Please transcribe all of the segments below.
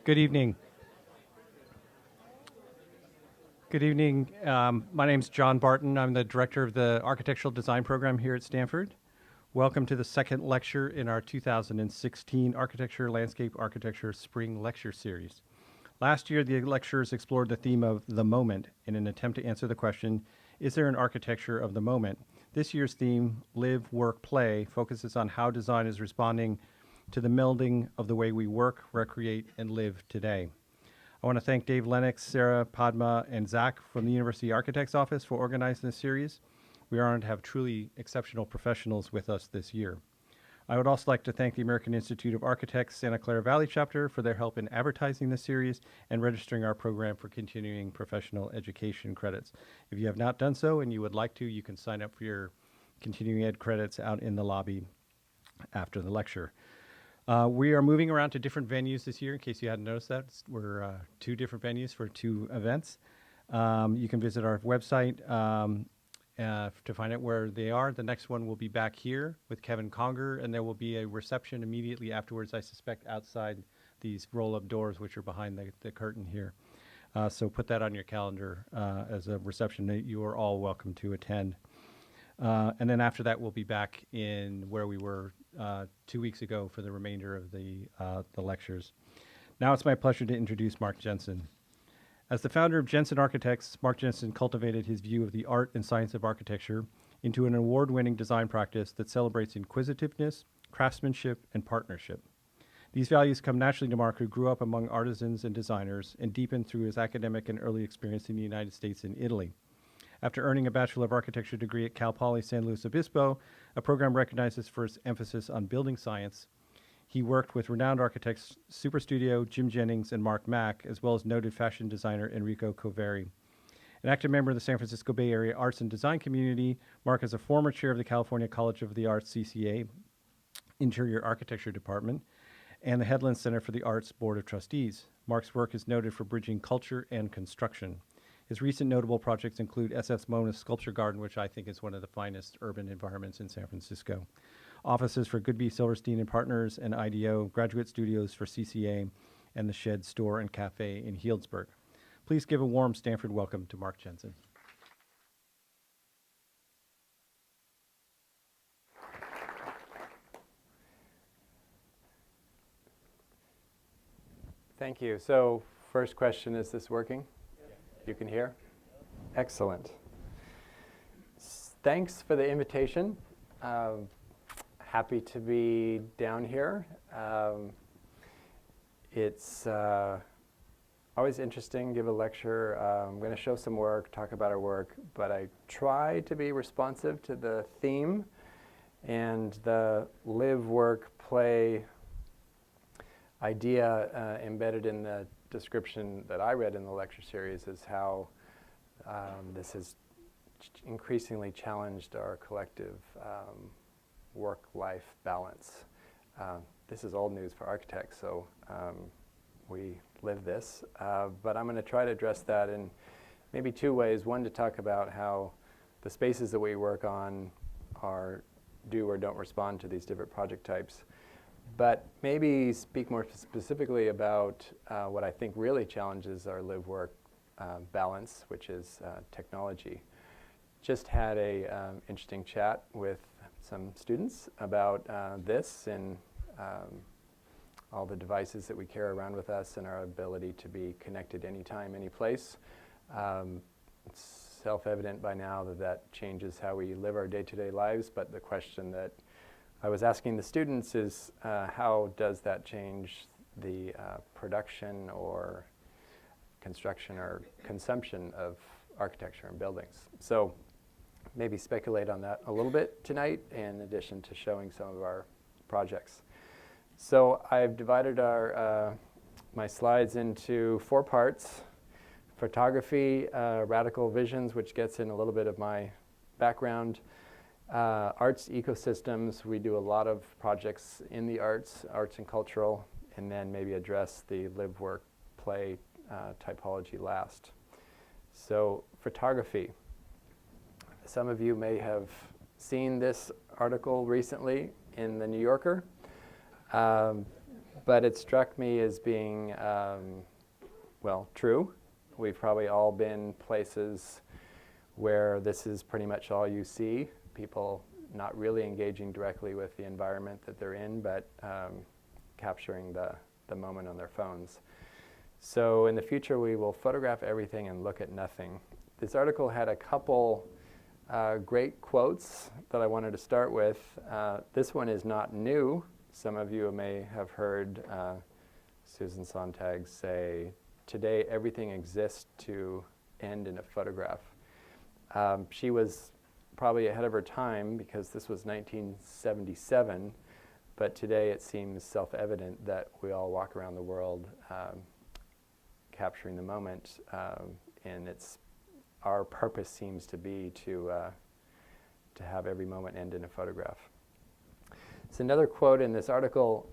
Good evening. Good evening. My name's John Barton. I'm the director of the Architectural Design Program here at Stanford. Welcome to the second lecture in our 2016 Architecture, Landscape Architecture Spring Lecture Series. Last year, the lectures explored the theme of the moment in an attempt to answer the question, is there an architecture of the moment? This year's theme, Live, Work, Play, focuses on how design is responding to the melding of the way we work, recreate, and live today. I want to thank Dave Lennox, Sarah, Padma, and Zach from the University Architects Office for organizing this series. We are honored to have truly exceptional professionals with us this year. I would also like to thank the American Institute of Architects Santa Clara Valley chapter for their help in advertising this series and registering our program for continuing professional education credits. If you have not done so and you would like to, you can sign up for your continuing ed credits out in the lobby after the lecture. We are moving around to different venues this year, in case you hadn't noticed that. We're two different venues for two events. You can visit our website to find out where they are. The next one will be back here with Kevin Conger, and there will be a reception immediately afterwards, I suspect, outside these roll-up doors, which are behind the curtain here. So put that on your calendar as a reception that you are all welcome to attend. And then after that, we'll be back in where we were 2 weeks ago for the remainder of the lectures. Now it's my pleasure to introduce Mark Jensen. As the founder of Jensen Architects, Mark Jensen cultivated his view of the art and science of architecture into an award-winning design practice that celebrates inquisitiveness, craftsmanship, and partnership. These values come naturally to Mark, who grew up among artisans and designers and deepened through his academic and early experience in the United States and Italy. After earning a Bachelor of Architecture degree at Cal Poly San Luis Obispo, a program recognizes for its emphasis on building science, he worked with renowned architects Super Studio, Jim Jennings, and Mark Mack, as well as noted fashion designer Enrico Coveri. An active member of the San Francisco Bay Area arts and design community, Mark is a former chair of the California College of the Arts CCA Interior Architecture Department and the Headland Center for the Arts Board of Trustees. Mark's work is noted for bridging culture and construction. His recent notable projects include SF Mona's Sculpture Garden, which I think is one of the finest urban environments in San Francisco, offices for Goodby, Silverstein and Partners and IDEO, graduate studios for CCA, and the Shed Store and Cafe in Healdsburg. Please give a warm Stanford welcome to Mark Jensen. Thank you. So first question, is this working? You can hear? Excellent. Thanks for the invitation. Happy to be down here. It's always interesting to give a lecture. I'm going to show some work, talk about our work, but I try to be responsive to the theme, and the live, work, play idea embedded in the description that I read in the lecture series is how this has increasingly challenged our collective work-life balance. This is old news for architects, so we live this. But I'm going to try to address that in maybe two ways. One, to talk about how the spaces that we work on do or don't respond to these different project types. But maybe speak more specifically about what I think really challenges our live-work balance, which is technology. Just had a interesting chat with some students about this and all the devices that we carry around with us and our ability to be connected anytime, any place. It's self-evident by now that changes how we live our day-to-day lives, but the question that I was asking the students is how does that change the production or construction or consumption of architecture and buildings? So maybe speculate on that a little bit tonight in addition to showing some of our projects. So I've divided my slides into 4 parts. Photography, radical visions, which gets in a little bit of my background. Arts ecosystems, we do a lot of projects in the arts and cultural, and then maybe address the live, work, play typology last. So photography. Some of you may have seen this article recently in the New Yorker, but it struck me as being, well, true. We've probably all been places where this is pretty much all you see, people not really engaging directly with the environment that they're in, but capturing the moment on their phones. So in the future, we will photograph everything and look at nothing. This article had a couple great quotes that I wanted to start with. This one is not new. Some of you may have heard Susan Sontag say, "Today everything exists to end in a photograph." She was probably ahead of her time because this was 1977, but today it seems self-evident that we all walk around the world capturing the moment, and our purpose seems to be to have every moment end in a photograph. So another quote in this article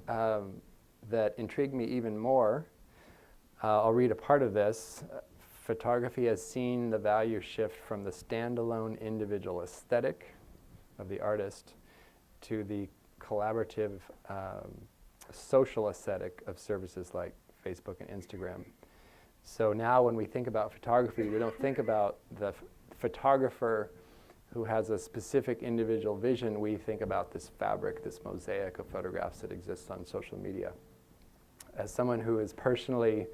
that intrigued me even more. I'll read a part of this. Photography has seen the value shift from the standalone individual aesthetic of the artist to the collaborative social aesthetic of services like Facebook and Instagram. So now when we think about photography, we don't think about the photographer who has a specific individual vision. We think about this fabric, this mosaic of photographs that exists on social media. As someone who is personally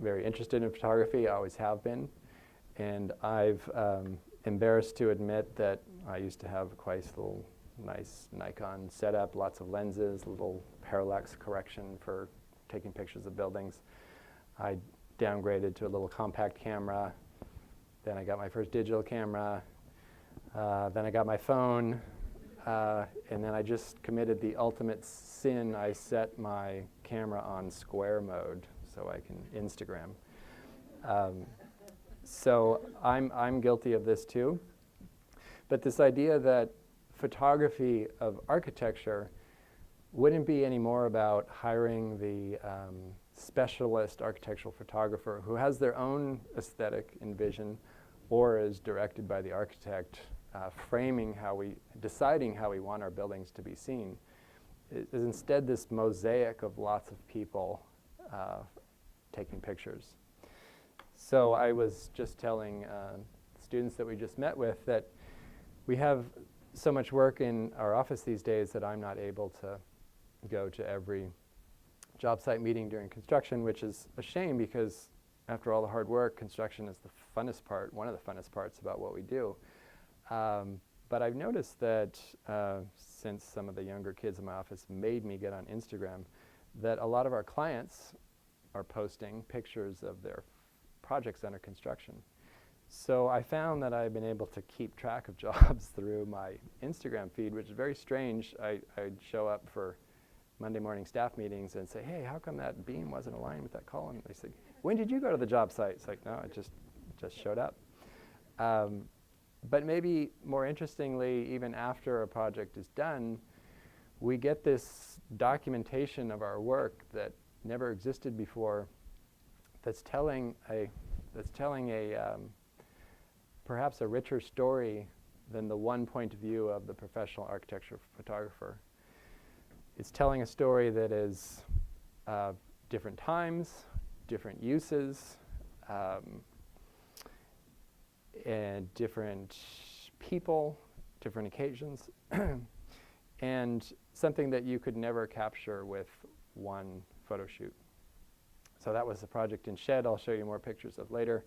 very interested in photography, I always have been, and I've embarrassed to admit that I used to have quite a little nice Nikon setup, lots of lenses, a little parallax correction for taking pictures of buildings. I downgraded to a little compact camera, then I got my first digital camera, then I got my phone, and then I just committed the ultimate sin. I set my camera on square mode so I can Instagram. So I'm guilty of this too. But this idea that photography of architecture wouldn't be any more about hiring the specialist architectural photographer who has their own aesthetic and vision, or is directed by the architect, deciding how we want our buildings to be seen. It is instead this mosaic of lots of people taking pictures. So I was just telling students that we just met with that we have so much work in our office these days that I'm not able to go to every job site meeting during construction, which is a shame because after all the hard work, construction is the funnest part, one of the funnest parts about what we do. But I've noticed that since some of the younger kids in my office made me get on Instagram, that a lot of our clients are posting pictures of their projects under construction. So I found that I've been able to keep track of jobs through my Instagram feed, which is very strange. I'd show up for Monday morning staff meetings and say, "Hey, how come that beam wasn't aligned with that column?" They say, "When did you go to the job site?" It's like, "No, I just showed up." But maybe more interestingly, even after a project is done, we get this documentation of our work that never existed before, that's telling a perhaps a richer story than the one point of view of the professional architecture photographer. It's telling a story that is different times, different uses, and different people, different occasions, and something that you could never capture with one photo shoot. So that was the project in Shed. I'll show you more pictures of later.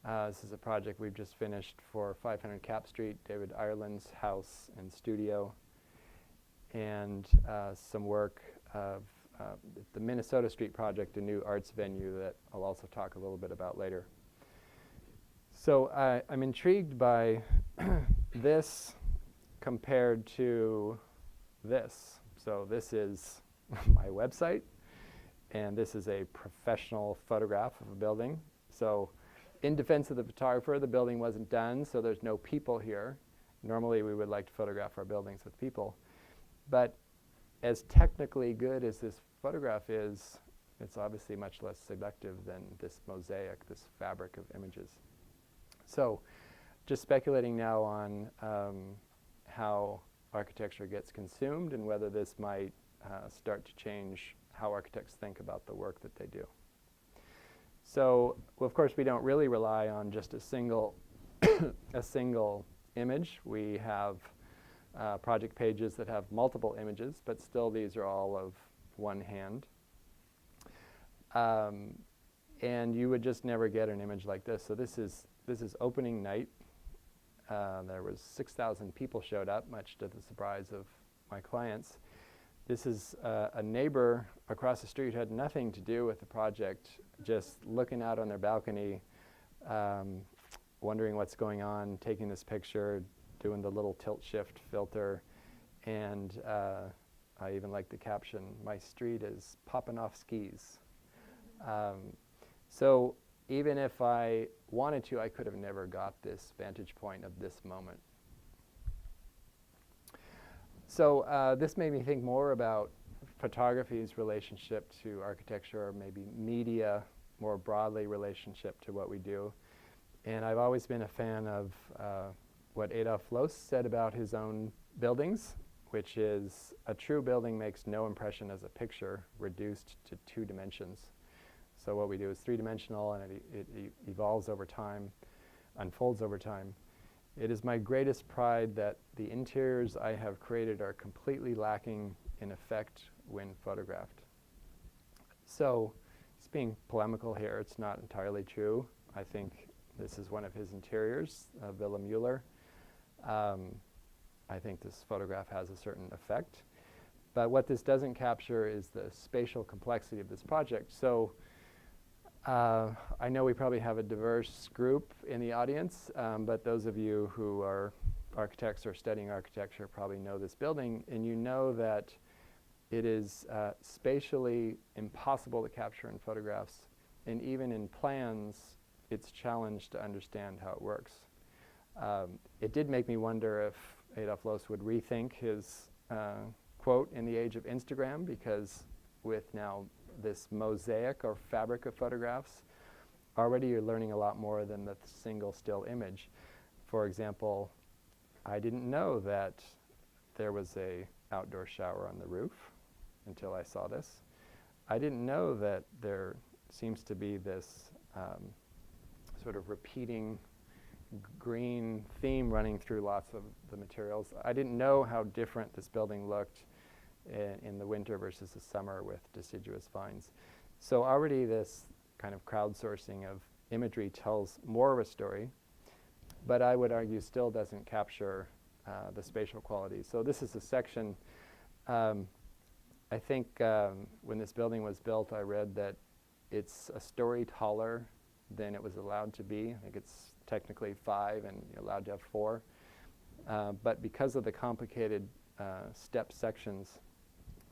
This is a project we've just finished for 500 Cap Street, David Ireland's house and studio, and some work of the Minnesota Street project, a new arts venue that I'll also talk a little bit about later. So I'm intrigued by this compared to this. So this is my website, and this is a professional photograph of a building. So in defense of the photographer, the building wasn't done, so there's no people here. Normally we would like to photograph our buildings with people. But as technically good as this photograph is, it's obviously much less seductive than this mosaic, this fabric of images. So just speculating now on how architecture gets consumed and whether this might start to change how architects think about the work that they do. So, well, of course, we don't really rely on just a single a single image. We have project pages that have multiple images, but still these are all of one hand. And you would just never get an image like this. So this is opening night. There was 6,000 people showed up, much to the surprise of my clients. This is a neighbor across the street who had nothing to do with the project, just looking out on their balcony, wondering what's going on, taking this picture, doing the little tilt shift filter, and I even like the caption, "My street is popping off skis." So even if I wanted to, I could have never got this vantage point of this moment. So this made me think more about photography's relationship to architecture, or maybe media more broadly relationship to what we do. And I've always been a fan of what Adolf Loos said about his own buildings, which is a true building makes no impression as a picture reduced to 2 dimensions. So what we do is 3-dimensional, and it evolves over time, unfolds over time. It is my greatest pride that the interiors I have created are completely lacking in effect when photographed. So, it's being polemical here. It's not entirely true. I think this is one of his interiors, Villa Mueller. I think this photograph has a certain effect. But what this doesn't capture is the spatial complexity of this project. So, I know we probably have a diverse group in the audience, but those of you who are architects or studying architecture probably know this building, and you know that it is spatially impossible to capture in photographs, and even in plans, it's challenged to understand how it works. It did make me wonder if Adolf Loos would rethink his quote in the age of Instagram, because with now this mosaic or fabric of photographs, already you're learning a lot more than the single still image. For example, I didn't know that there was a outdoor shower on the roof until I saw this. I didn't know that there seems to be this sort of repeating green theme running through lots of the materials. I didn't know how different this building looked in the winter versus the summer with deciduous vines. So already this kind of crowdsourcing of imagery tells more of a story, but I would argue still doesn't capture the spatial quality. So this is a section, I think when this building was built, I read that it's a story taller than it was allowed to be. I think it's technically 5 and you're allowed to have 4. But because of the complicated step sections,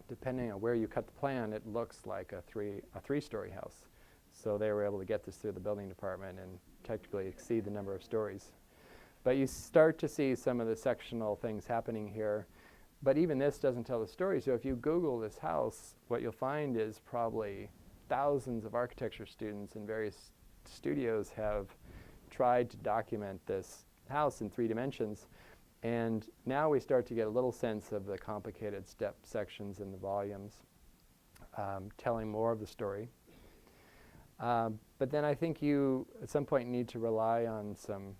depending on where you cut the plan, it looks like a 3-story house. So they were able to get this through the building department and technically exceed the number of stories. But you start to see some of the sectional things happening here. But even this doesn't tell the story. So if you Google this house, what you'll find is probably thousands of architecture students in various studios have tried to document this house in 3 dimensions. And now we start to get a little sense of the complicated step sections in the volumes, telling more of the story. But then I think you, at some point, need to rely on some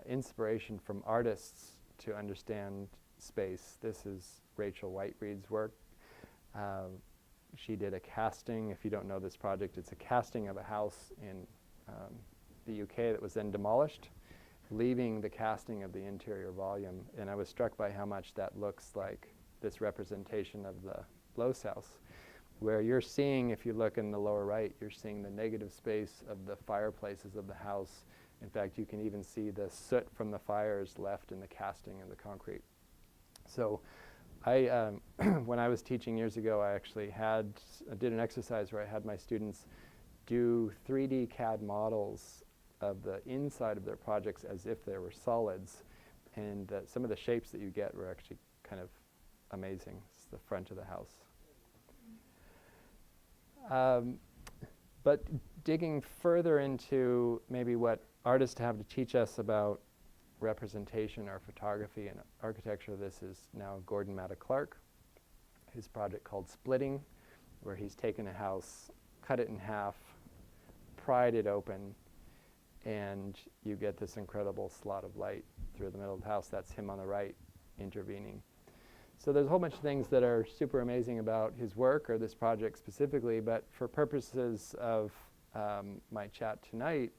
inspiration from artists to understand space. This is Rachel Whiteread's work. She did a casting. If you don't know this project, it's a casting of a house in the UK that was then demolished, leaving the casting of the interior volume. And I was struck by how much that looks like this representation of the Loos house, where you're seeing, if you look in the lower right, you're seeing the negative space of the fireplaces of the house. In fact, you can even see the soot from the fires left in the casting of the concrete. So I, when I was teaching years ago, I actually did an exercise where I had my students do 3D CAD models of the inside of their projects as if they were solids. And some of the shapes that you get were actually kind of amazing. It's the front of the house. But digging further into maybe what artists have to teach us about representation or photography and architecture, this is now Gordon Matta-Clark, his project called Splitting. where he's taken a house, cut it in half, pried it open, and you get this incredible slot of light through the middle of the house. That's him on the right intervening. So there's a whole bunch of things that are super amazing about his work or this project specifically, but for purposes of my chat tonight,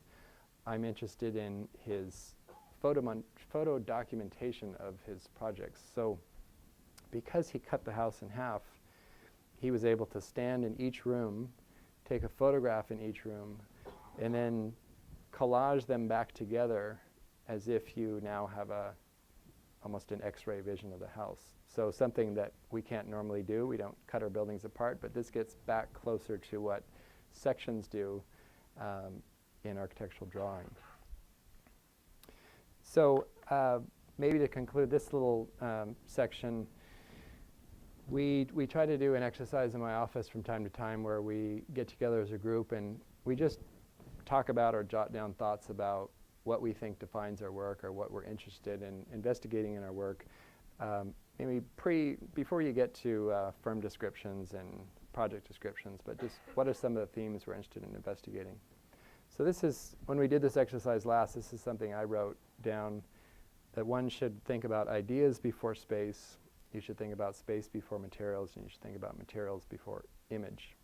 I'm interested in his photo documentation of his projects. So because he cut the house in half, he was able to stand in each room, take a photograph in each room, and then collage them back together as if you now have almost an X-ray vision of the house. So something that we can't normally do. We don't cut our buildings apart, but this gets back closer to what sections do in architectural drawing. So maybe to conclude this little section, we try to do an exercise in my office from time to time where we get together as a group and we just talk about or jot down thoughts about what we think defines our work or what we're interested in investigating in our work. Maybe before you get to firm descriptions and project descriptions, but just what are some of the themes we're interested in investigating. So this is, when we did this exercise last, this is something I wrote down, that one should think about ideas before space, you should think about space before materials, and you should think about materials before image.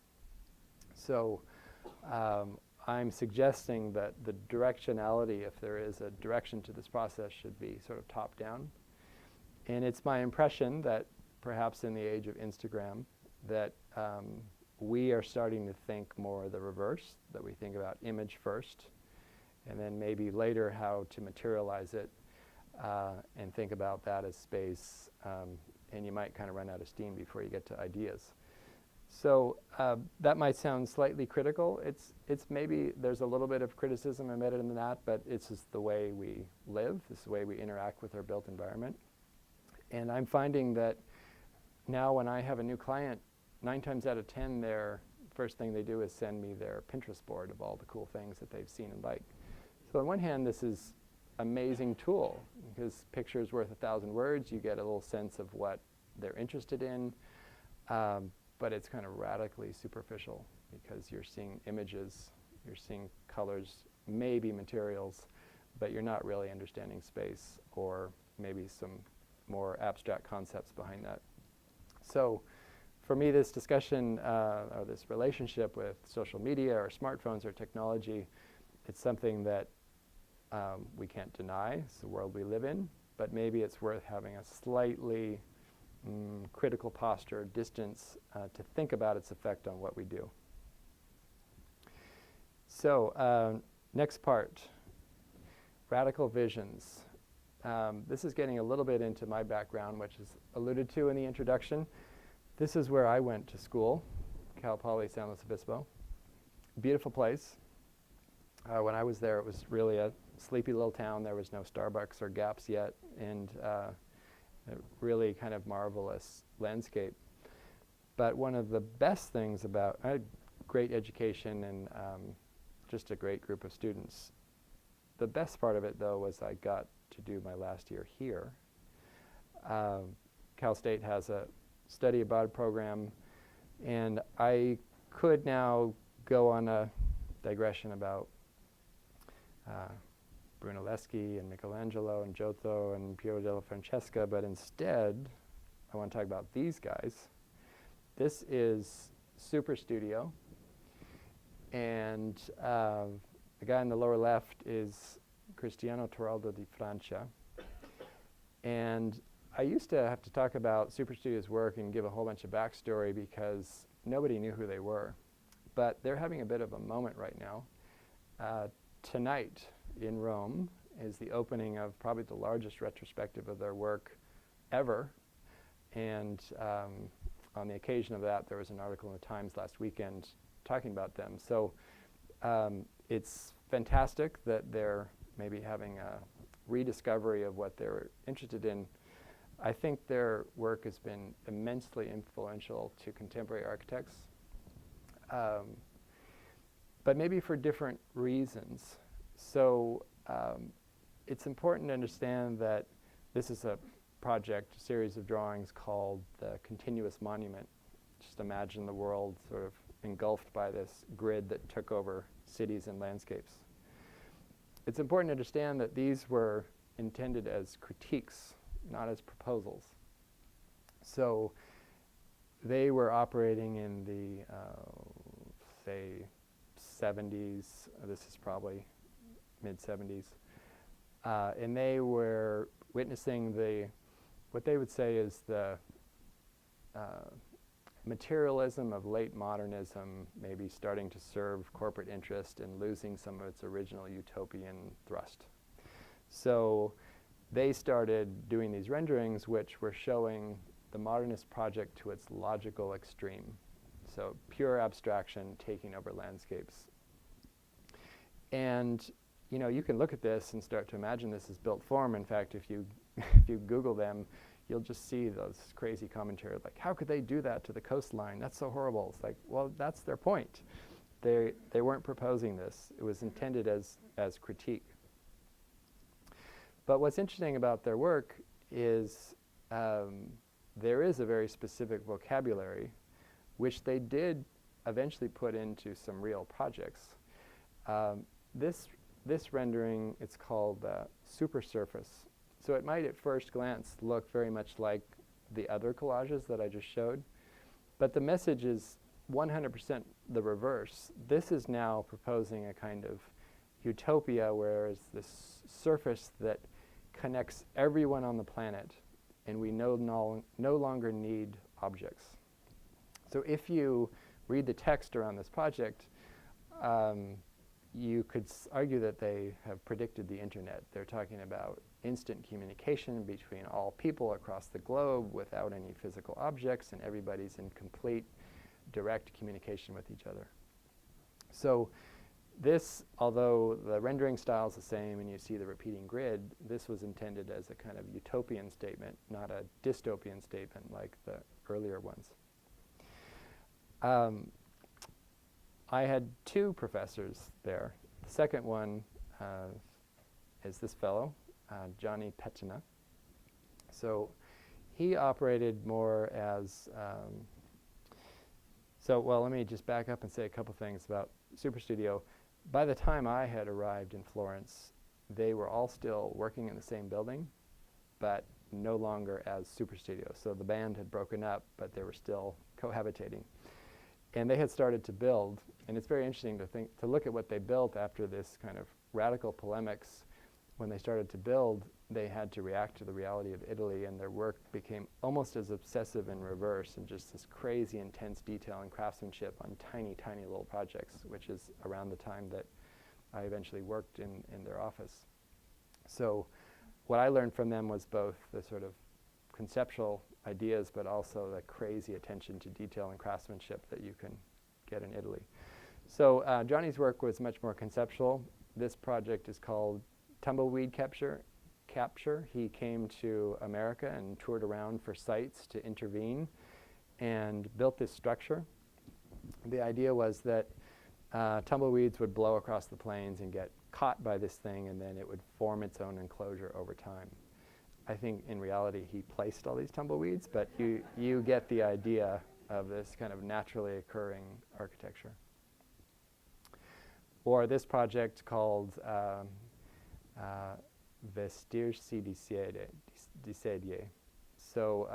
So I'm suggesting that the directionality, if there is a direction to this process, should be sort of top-down. And it's my impression that perhaps in the age of Instagram, that we are starting to think more the reverse, that we think about image first, and then maybe later how to materialize it, and think about that as space, and you might kind of run out of steam before you get to ideas. So that might sound slightly critical. It's maybe there's a little bit of criticism embedded in that, but it's just the way we live, this is the way we interact with our built environment. And I'm finding that now when I have a new client, 9 times out of 10, their first thing they do is send me their Pinterest board of all the cool things that they've seen and liked. So on one hand, this is amazing tool because picture is worth 1,000 words. You get a little sense of what they're interested in, but it's kind of radically superficial because you're seeing images, you're seeing colors, maybe materials, but you're not really understanding space or maybe some more abstract concepts behind that. So for me, this discussion or this relationship with social media or smartphones or technology, it's something that we can't deny. It's the world we live in, but maybe it's worth having a slightly critical posture, distance, to think about its effect on what we do. So next part, radical visions. This is getting a little bit into my background, which is alluded to in the introduction. This is where I went to school, Cal Poly San Luis Obispo. Beautiful place. When I was there, it was really a sleepy little town. There was no Starbucks or Gaps yet, and a really kind of marvelous landscape. But one of the best things about, I had great education and just a great group of students. The best part of it, though, was I got to do my last year here. Cal State has a study abroad program, and I could now go on a digression about Brunelleschi and Michelangelo and Giotto and Piero della Francesca, but instead I want to talk about these guys. This is Super Studio, and the guy in the lower left is Cristiano Toraldo di Francia. And I used to have to talk about Super Studio's work and give a whole bunch of backstory because nobody knew who they were. But they're having a bit of a moment right now. Tonight in Rome is the opening of probably the largest retrospective of their work ever. And on the occasion of that, there was an article in the Times last weekend talking about them. So it's fantastic that they're maybe having a rediscovery of what they're interested in. I think their work has been immensely influential to contemporary architects, but maybe for different reasons. So it's important to understand that this is a project, a series of drawings called the Continuous Monument. Just imagine the world sort of engulfed by this grid that took over cities and landscapes. It's important to understand that these were intended as critiques, not as proposals. So they were operating in the, say, 70s. This is probably mid-70s. And they were witnessing what they would say is the materialism of late modernism maybe starting to serve corporate interest and losing some of its original utopian thrust. So they started doing these renderings which were showing the modernist project to its logical extreme. So pure abstraction taking over landscapes. And you can look at this and start to imagine this as built form. In fact, if you Google them, you'll just see those crazy commentary like, how could they do that to the coastline? That's so horrible. It's like, well, that's their point. They weren't proposing this. It was intended as critique. But what's interesting about their work is there is a very specific vocabulary which they did eventually put into some real projects. This rendering, it's called supersurface. So it might at first glance look very much like the other collages that I just showed, but the message is 100% the reverse. This is now proposing a kind of utopia where it's this surface that connects everyone on the planet, and we no longer need objects. So if you read the text around this project, you could argue that they have predicted the internet. They're talking about instant communication between all people across the globe without any physical objects, and everybody's in complete direct communication with each other. So this, although the rendering style is the same and you see the repeating grid, this was intended as a kind of utopian statement, not a dystopian statement like the earlier ones. I had two professors there. The second one is this fellow, Johnny Petina. So he operated more as, let me just back up and say a couple things about Superstudio. By the time I had arrived in Florence, they were all still working in the same building, but no longer as Superstudio. So the band had broken up, but they were still cohabitating. And they had started to build, and it's very interesting to look at what they built after this kind of radical polemics. When they started to build, they had to react to the reality of Italy, and their work became almost as obsessive in reverse, and just this crazy intense detail and craftsmanship on tiny, tiny little projects, which is around the time that I eventually worked in their office. So what I learned from them was both the sort of conceptual ideas, but also the crazy attention to detail and craftsmanship that you can get in Italy. So Johnny's work was much more conceptual. This project is called Tumbleweed Capture. He came to America and toured around for sites to intervene and built this structure. The idea was that tumbleweeds would blow across the plains and get caught by this thing, and then it would form its own enclosure over time. I think in reality he placed all these tumbleweeds, but you get the idea of this kind of naturally occurring architecture. Or this project called Vestirsi di sedie. So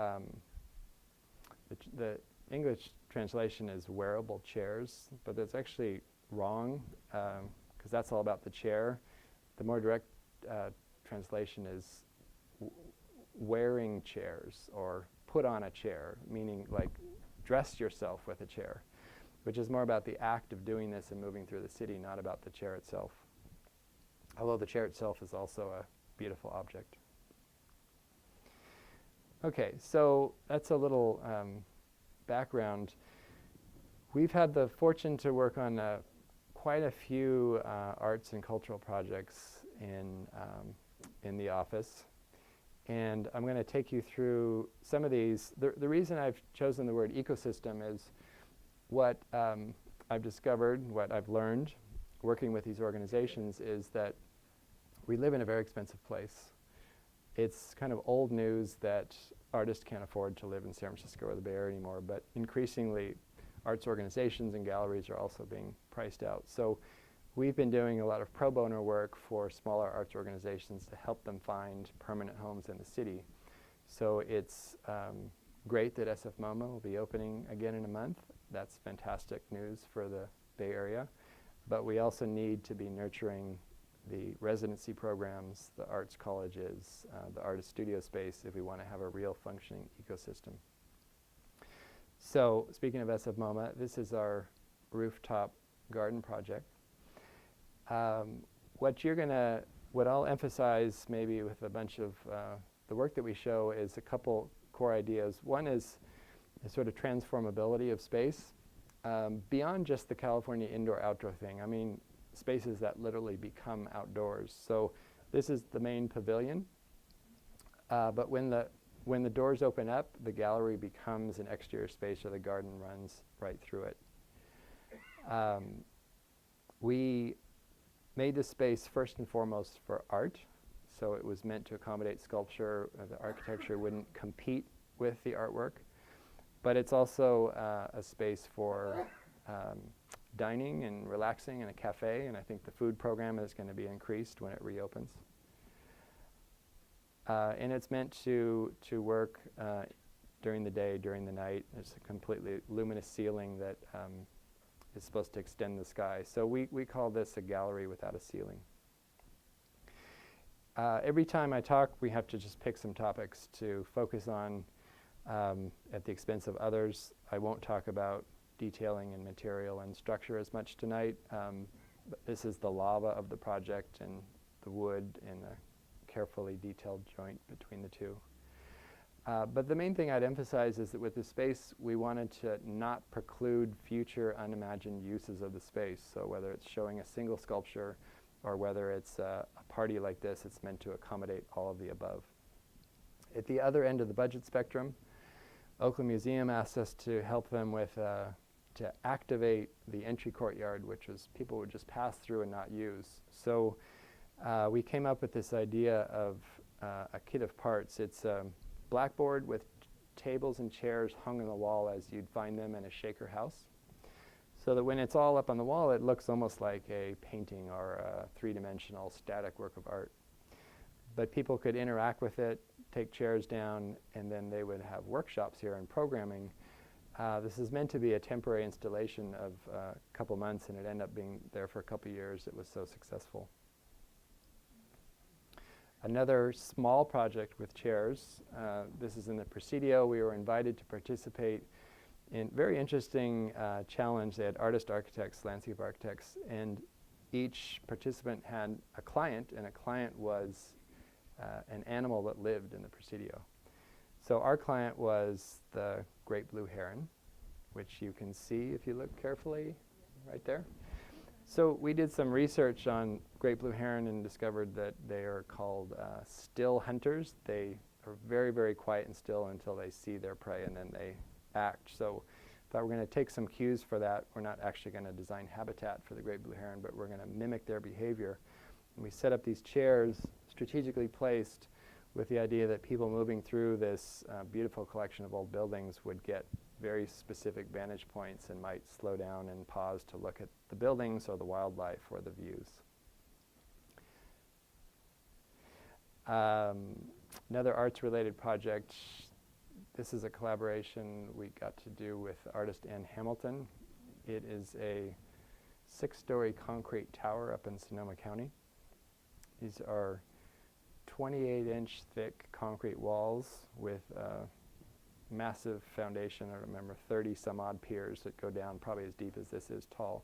the English translation is wearable chairs, but that's actually wrong because that's all about the chair. The more direct translation is wearing chairs or put on a chair, meaning like dress yourself with a chair, which is more about the act of doing this and moving through the city, not about the chair itself. Although the chair itself is also a beautiful object. Okay, so that's a little background. We've had the fortune to work on quite a few arts and cultural projects in the office. And I'm going to take you through some of these. The reason I've chosen the word ecosystem is what I've discovered, what I've learned working with these organizations is that we live in a very expensive place. It's kind of old news that artists can't afford to live in San Francisco or the Bay Area anymore, but increasingly arts organizations and galleries are also being priced out. So we've been doing a lot of pro bono work for smaller arts organizations to help them find permanent homes in the city. So it's great that SF MoMA will be opening again in a month. That's fantastic news for the Bay Area. But we also need to be nurturing the residency programs, the arts colleges, the artist studio space if we want to have a real functioning ecosystem. So speaking of SF MoMA, this is our rooftop garden project. What I'll emphasize maybe with a bunch of the work that we show is a couple core ideas. One is the sort of transformability of space beyond just the California indoor-outdoor thing. I mean, spaces that literally become outdoors. So this is the main pavilion, but when the doors open up, the gallery becomes an exterior space, or the garden runs right through it. We made this space first and foremost for art, so it was meant to accommodate sculpture. The architecture wouldn't compete with the artwork, but it's also a space for dining and relaxing, and a cafe, and I think the food program is going to be increased when it reopens. And it's meant to work during the day, during the night. It's a completely luminous ceiling that is supposed to extend the sky. So we call this a gallery without a ceiling. Every time I talk, we have to just pick some topics to focus on at the expense of others. I won't talk about detailing and material and structure as much tonight. But this is the lava of the project, and the wood and a carefully detailed joint between the two. But the main thing I'd emphasize is that with this space, we wanted to not preclude future unimagined uses of the space. So whether it's showing a single sculpture or whether it's a party like this, it's meant to accommodate all of the above. At the other end of the budget spectrum, Oakland Museum asked us to help them with to activate the entry courtyard, which was people would just pass through and not use. So we came up with this idea of a kit of parts. It's a blackboard with tables and chairs hung on the wall as you'd find them in a shaker house, so that when it's all up on the wall, it looks almost like a painting or a three-dimensional static work of art. But people could interact with it, take chairs down, and then they would have workshops here and programming. This is meant to be a temporary installation of a couple months, and it ended up being there for a couple years. It was so successful. Another small project with chairs. This is in the Presidio. We were invited to participate in very interesting challenge. They had architects, landscape architects, and each participant had a client, and a client was an animal that lived in the Presidio. So our client was the great blue heron, which you can see if you look carefully right there. So we did some research on great blue heron and discovered that they are called still hunters. They are very, very quiet and still until they see their prey, and then they act. So I thought we're going to take some cues for that. We're not actually going to design habitat for the great blue heron, but we're going to mimic their behavior. And we set up these chairs strategically placed with the idea that people moving through this beautiful collection of old buildings would get very specific vantage points and might slow down and pause to look at the buildings or the wildlife or the views. Another arts-related project. This is a collaboration we got to do with artist Ann Hamilton. It is a 6-story concrete tower up in Sonoma County. These are 28-inch thick concrete walls with massive foundation. I remember 30 some odd piers that go down probably as deep as this is tall.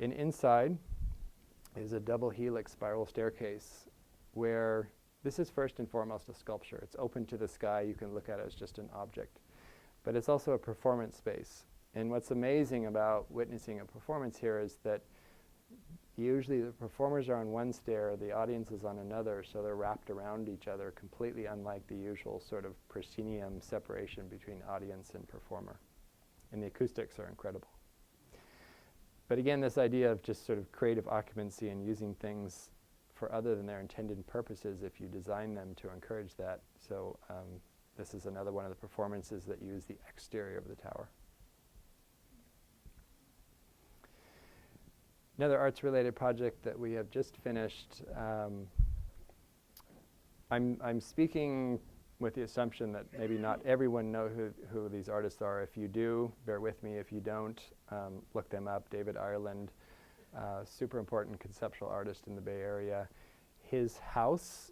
And inside is a double helix spiral staircase where this is first and foremost a sculpture. It's open to the sky. You can look at it as just an object. But it's also a performance space. And what's amazing about witnessing a performance here is that usually the performers are on one stair, the audience is on another, so they're wrapped around each other, completely unlike the usual sort of proscenium separation between audience and performer. And the acoustics are incredible. But again, this idea of just sort of creative occupancy and using things for other than their intended purposes if you design them to encourage that. So this is another one of the performances that use the exterior of the tower. Another arts-related project that we have just finished. I'm speaking with the assumption that maybe not everyone know who these artists are. If you do, bear with me. If you don't, look them up. David Ireland, super important conceptual artist in the Bay Area. His house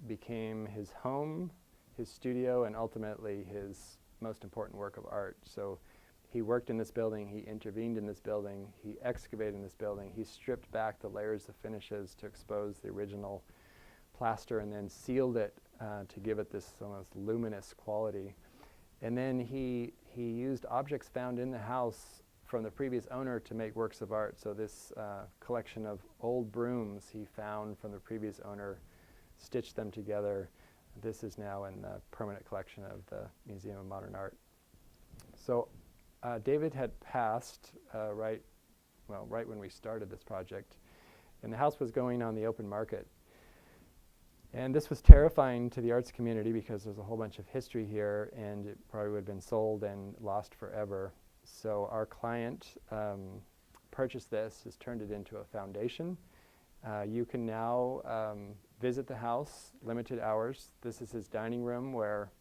became his home, his studio, and ultimately his most important work of art. So he worked in this building, he intervened in this building, he excavated in this building, he stripped back the layers of finishes to expose the original plaster and then sealed it to give it this almost luminous quality. And then he used objects found in the house from the previous owner to make works of art. So this collection of old brooms he found from the previous owner, stitched them together. This is now in the permanent collection of the Museum of Modern Art. So David had passed right when we started this project, and the house was going on the open market. And this was terrifying to the arts community because there's a whole bunch of history here, and it probably would have been sold and lost forever. So our client purchased this, has turned it into a foundation. You can now visit the house, limited hours. This is his dining room where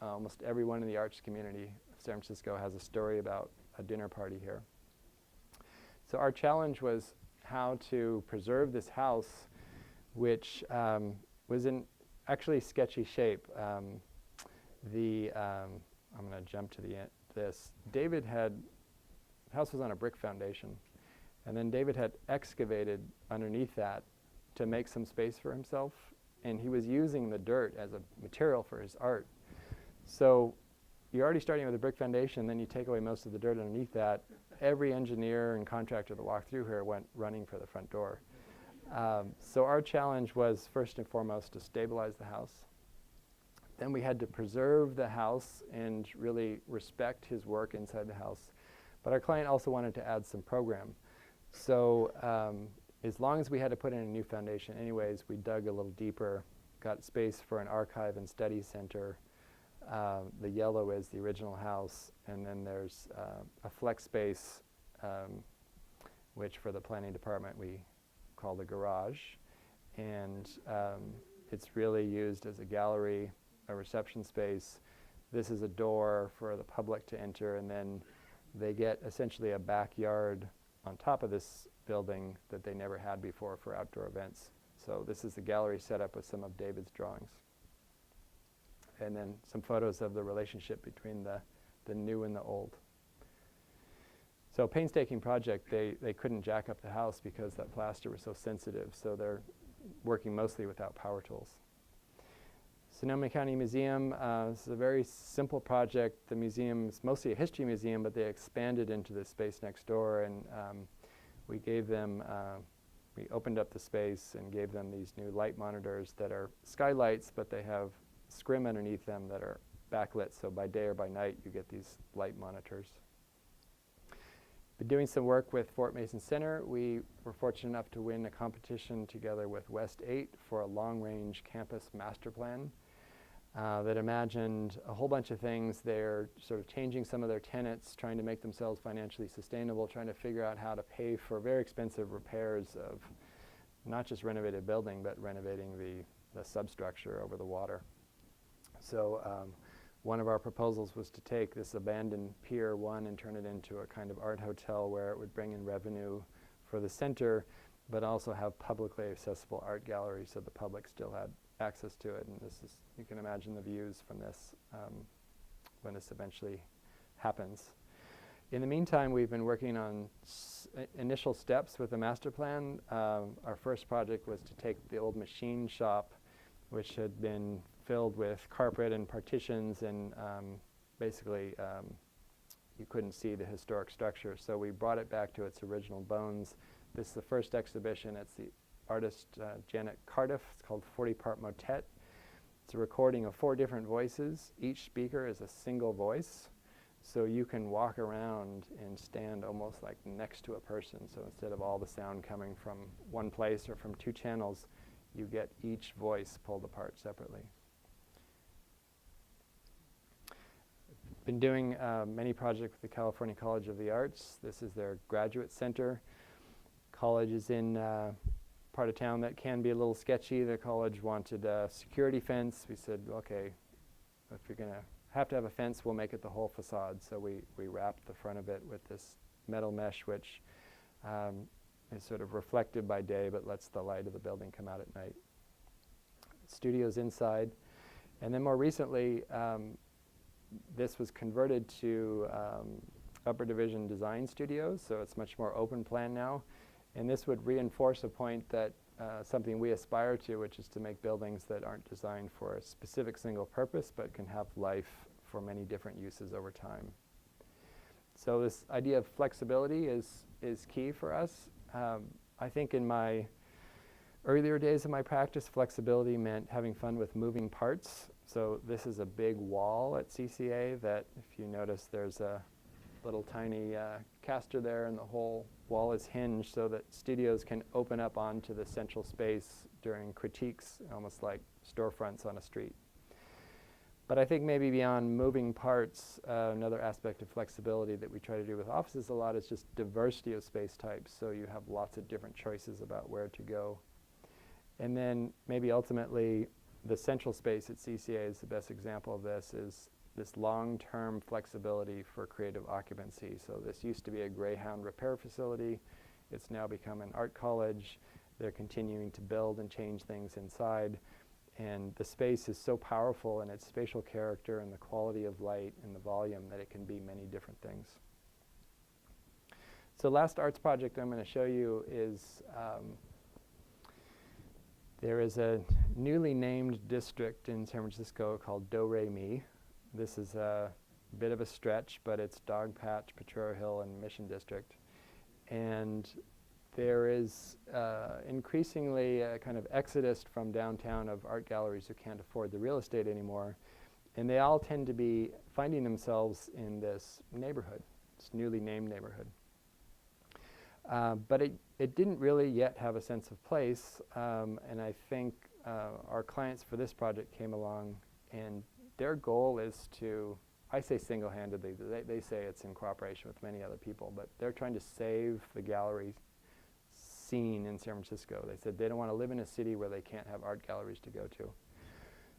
almost everyone in the arts community of San Francisco has a story about a dinner party here. So our challenge was how to preserve this house, which was in actually sketchy shape. I'm going to jump to the end. The house was on a brick foundation, and then David had excavated underneath that to make some space for himself, and he was using the dirt as a material for his art. So you're already starting with a brick foundation, then you take away most of the dirt underneath that. Every engineer and contractor that walked through here went running for the front door. So our challenge was first and foremost to stabilize the house. Then we had to preserve the house and really respect his work inside the house. But our client also wanted to add some program. So as long as we had to put in a new foundation anyways, we dug a little deeper, got space for an archive and study center. The yellow is the original house, and then there's a flex space, which for the planning department we call the garage. And it's really used as a gallery, a reception space. This is a door for the public to enter, and then they get essentially a backyard on top of this building that they never had before for outdoor events. So this is the gallery set up with some of David's drawings. And then some photos of the relationship between the new and the old. So painstaking project. They couldn't jack up the house because that plaster was so sensitive, so they're working mostly without power tools. Sonoma County Museum, this is a very simple project. The museum is mostly a history museum, but they expanded into the space next door, and we gave them, we opened up the space and gave them these new light monitors that are skylights, but they have scrim underneath them that are backlit, so by day or by night you get these light monitors. Been doing some work with Fort Mason Center. We were fortunate enough to win a competition together with West 8 for a long-range campus master plan that imagined a whole bunch of things. They're sort of changing some of their tenants, trying to make themselves financially sustainable, trying to figure out how to pay for very expensive repairs of not just renovated building, but renovating the substructure over the water. So one of our proposals was to take this abandoned Pier 1 and turn it into a kind of art hotel where it would bring in revenue for the center, but also have publicly accessible art galleries so the public still had access to it. And this is, you can imagine the views from this when this eventually happens. In the meantime, we've been working on initial steps with the master plan. Our first project was to take the old machine shop, which had been filled with carpet and partitions, and basically you couldn't see the historic structure. So we brought it back to its original bones. This is the first exhibition. It's the artist Janet Cardiff. It's called 40-Part Motet. It's a recording of 4 different voices. Each speaker is a single voice. So you can walk around and stand almost like next to a person. So instead of all the sound coming from one place or from 2 channels, you get each voice pulled apart separately. been doing many projects with the California College of the Arts. This is their graduate center. College is in part of town that can be a little sketchy. The college wanted a security fence. We said, okay, if you're going to have a fence, we'll make it the whole facade. So we wrapped the front of it with this metal mesh, which is sort of reflected by day, but lets the light of the building come out at night. Studios inside. And then more recently, this was converted to upper division design studios, so it's much more open plan now. And this would reinforce a point that something we aspire to, which is to make buildings that aren't designed for a specific single purpose, but can have life for many different uses over time. So this idea of flexibility is key for us. I think in my earlier days of my practice, flexibility meant having fun with moving parts. So this is a big wall at CCA that, if you notice, there's a little tiny caster there, and the whole wall is hinged so that studios can open up onto the central space during critiques, almost like storefronts on a street. But I think maybe beyond moving parts, another aspect of flexibility that we try to do with offices a lot is just diversity of space types, so you have lots of different choices about where to go. And then maybe ultimately, the central space at CCA is the best example of this, is this long-term flexibility for creative occupancy. So this used to be a Greyhound repair facility. It's now become an art college. They're continuing to build and change things inside. And the space is so powerful in its spatial character and the quality of light and the volume that it can be many different things. So last arts project I'm going to show you is there is a newly named district in San Francisco called Doremi. This is a bit of a stretch, but it's Dogpatch, Potrero Hill, and Mission District. And there is increasingly a kind of exodus from downtown of art galleries who can't afford the real estate anymore. And they all tend to be finding themselves in this neighborhood, this newly named neighborhood. But it didn't really yet have a sense of place, and I think our clients for this project came along, and their goal is to, I say single-handedly, they say it's in cooperation with many other people, but they're trying to save the gallery scene in San Francisco. They said they don't want to live in a city where they can't have art galleries to go to.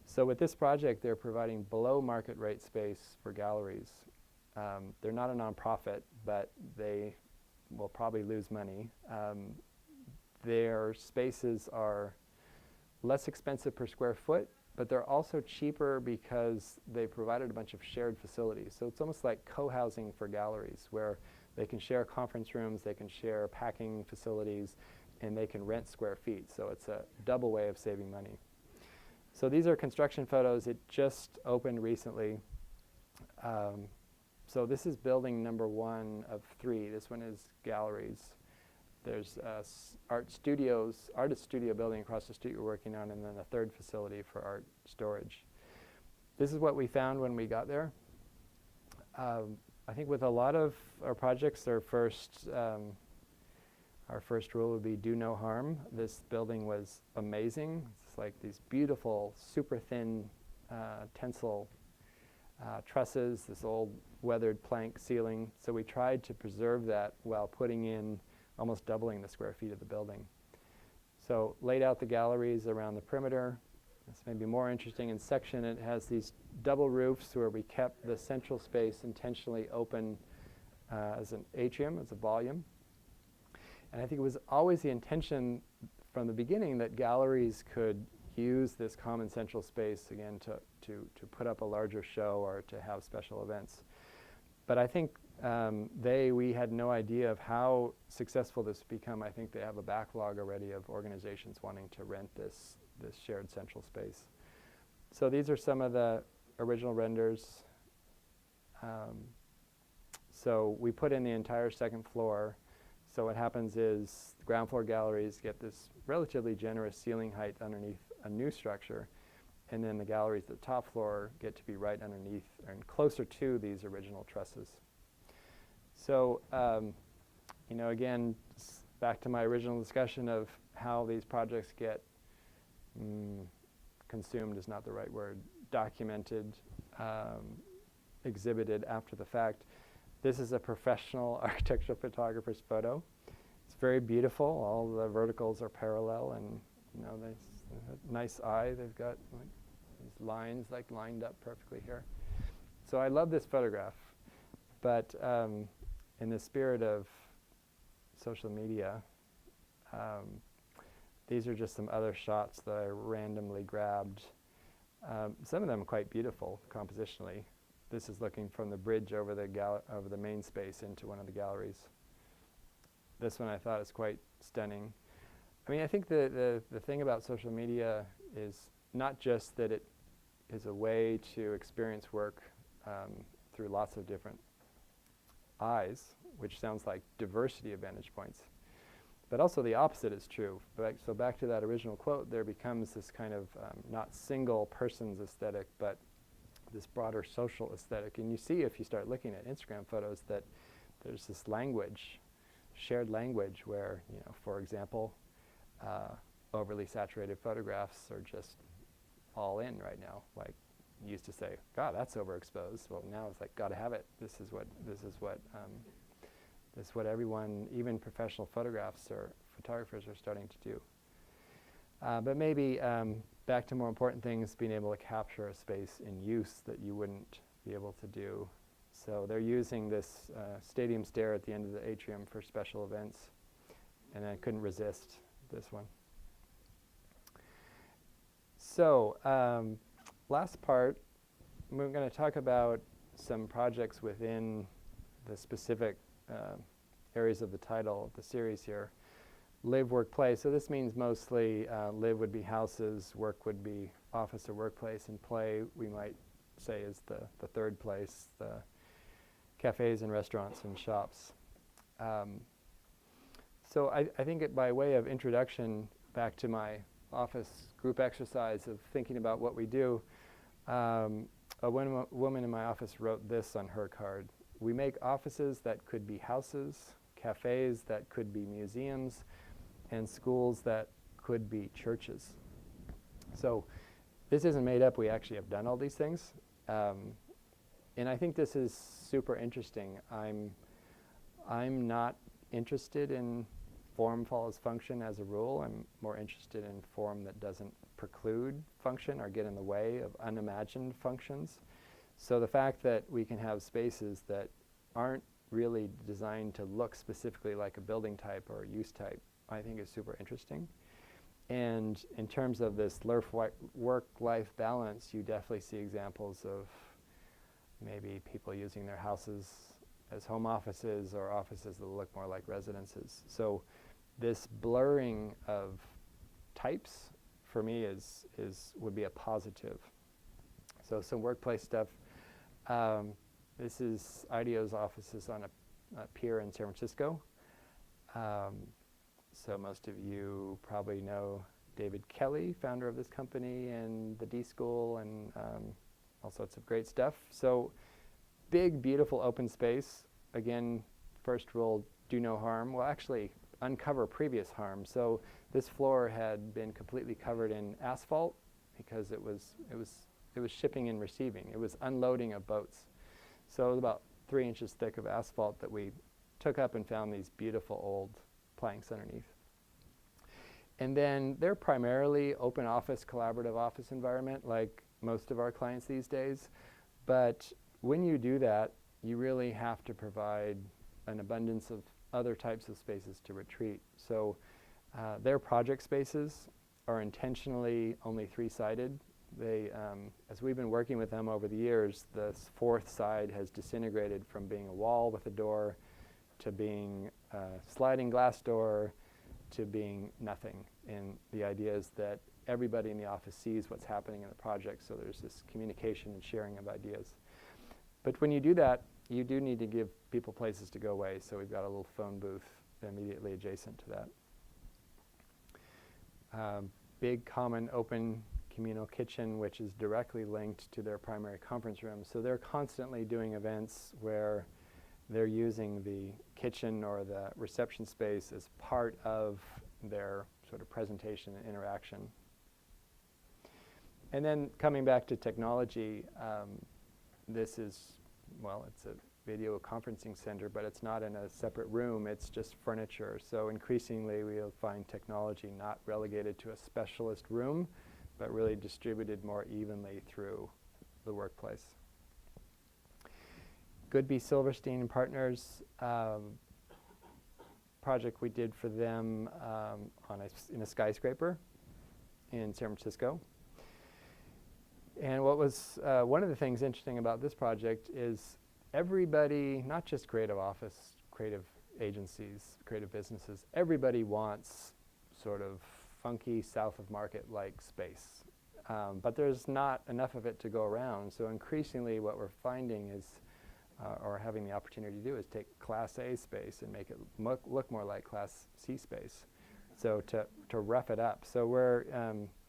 So with this project, they're providing below market rate space for galleries. They're not a nonprofit, but they will probably lose money. Their spaces are less expensive per square foot, but they're also cheaper because they provided a bunch of shared facilities. So it's almost like co-housing for galleries, where they can share conference rooms, they can share packing facilities, and they can rent square feet. So it's a double way of saving money. So these are construction photos. It just opened recently. So this is building number 1 of 3. This one is galleries. There's artist studio building across the street we're working on, and then a third facility for art storage. This is what we found when we got there. I think with a lot of our projects, our first rule would be do no harm. This building was amazing. It's like these beautiful, super thin tensile trusses, this old weathered plank ceiling. So we tried to preserve that while putting in almost doubling the square feet of the building. So laid out the galleries around the perimeter. This may be more interesting in section. It has these double roofs where we kept the central space intentionally open as an atrium, as a volume. And I think it was always the intention from the beginning that galleries could use this common central space, again, to put up a larger show or to have special events. But I think we had no idea of how successful this would become. I think they have a backlog already of organizations wanting to rent this shared central space. So these are some of the original renders. So we put in the entire second floor. So what happens is the ground floor galleries get this relatively generous ceiling height underneath a new structure, and then the galleries at the top floor get to be right underneath and closer to these original trusses. So, again, back to my original discussion of how these projects get consumed is not the right word, documented. exhibited after the fact. This is a professional architectural photographer's photo. It's very beautiful. All the verticals are parallel, and you know, a nice eye. They've got like these lines like lined up perfectly here. So I love this photograph, but in the spirit of social media, these are just some other shots that I randomly grabbed. Some of them quite beautiful compositionally. This is looking from the bridge over the main space into one of the galleries. This one I thought is quite stunning. I mean, I think the thing about social media is not just that it is a way to experience work through lots of different eyes, which sounds like diversity of vantage points, but also the opposite is true. So back to that original quote, there becomes this kind of not single person's aesthetic, but this broader social aesthetic. And you see, if you start looking at Instagram photos, that there's this language, shared language, where, you know, for example, overly saturated photographs are just all in right now. Like, you used to say, God, that's overexposed. Well, now it's like, gotta have it. This is what everyone, even professional photographers are starting to do. But maybe back to more important things, being able to capture a space in use that you wouldn't be able to do. So they're using this stadium stair at the end of the atrium for special events, and I couldn't resist this one. So last part, we're going to talk about some projects within the specific areas of the title of the series here. Live, work, play. So this means mostly live would be houses, work would be office or workplace, and play we might say is the third place, the cafes and restaurants and shops. So I think by way of introduction back to my office group exercise of thinking about what we do, a woman in my office wrote this on her card. We make offices that could be houses, cafes that could be museums, and schools that could be churches. So this isn't made up. We actually have done all these things. And I think this is super interesting. I'm not interested in form follows function as a rule. I'm more interested in form that doesn't preclude function or get in the way of unimagined functions. So the fact that we can have spaces that aren't really designed to look specifically like a building type or a use type, I think is super interesting. And in terms of this work-life balance, you definitely see examples of maybe people using their houses as home offices or offices that look more like residences. So this blurring of types for me would be a positive. So some workplace stuff. This is IDEO's offices on a pier in San Francisco. So most of you probably know David Kelly, founder of this company, and the D School, and all sorts of great stuff. So big, beautiful open space. Again, first rule, do no harm. Well, actually, uncover previous harm. So this floor had been completely covered in asphalt because it was shipping and receiving. It was unloading of boats. So it was about 3 inches thick of asphalt that we took up and found these beautiful old planks underneath. And then they're primarily open office, collaborative office environment like most of our clients these days. But when you do that, you really have to provide an abundance of other types of spaces to retreat. So their project spaces are intentionally only 3-sided. They, as we've been working with them over the years, the fourth side has disintegrated from being a wall with a door to being a sliding glass door to being nothing. And the idea is that everybody in the office sees what's happening in the project, so there's this communication and sharing of ideas. But when you do that, you do need to give people places to go away, so we've got a little phone booth immediately adjacent to that. Big, common, open communal kitchen, which is directly linked to their primary conference room. So they're constantly doing events where they're using the kitchen or the reception space as part of their sort of presentation and interaction. And then coming back to technology, this is well, it's a video conferencing center, but it's not in a separate room, it's just furniture. So increasingly we'll find technology not relegated to a specialist room, but really distributed more evenly through the workplace. Goodby Silverstein and Partners, project we did for them in a skyscraper in San Francisco. And what was one of the things interesting about this project is everybody, not just creative office, creative agencies, creative businesses, everybody wants sort of funky south of market-like space. But there's not enough of it to go around. So increasingly what we're finding is, or having the opportunity to do, is take Class A space and make it look more like Class C space. So to rough it up. So we're,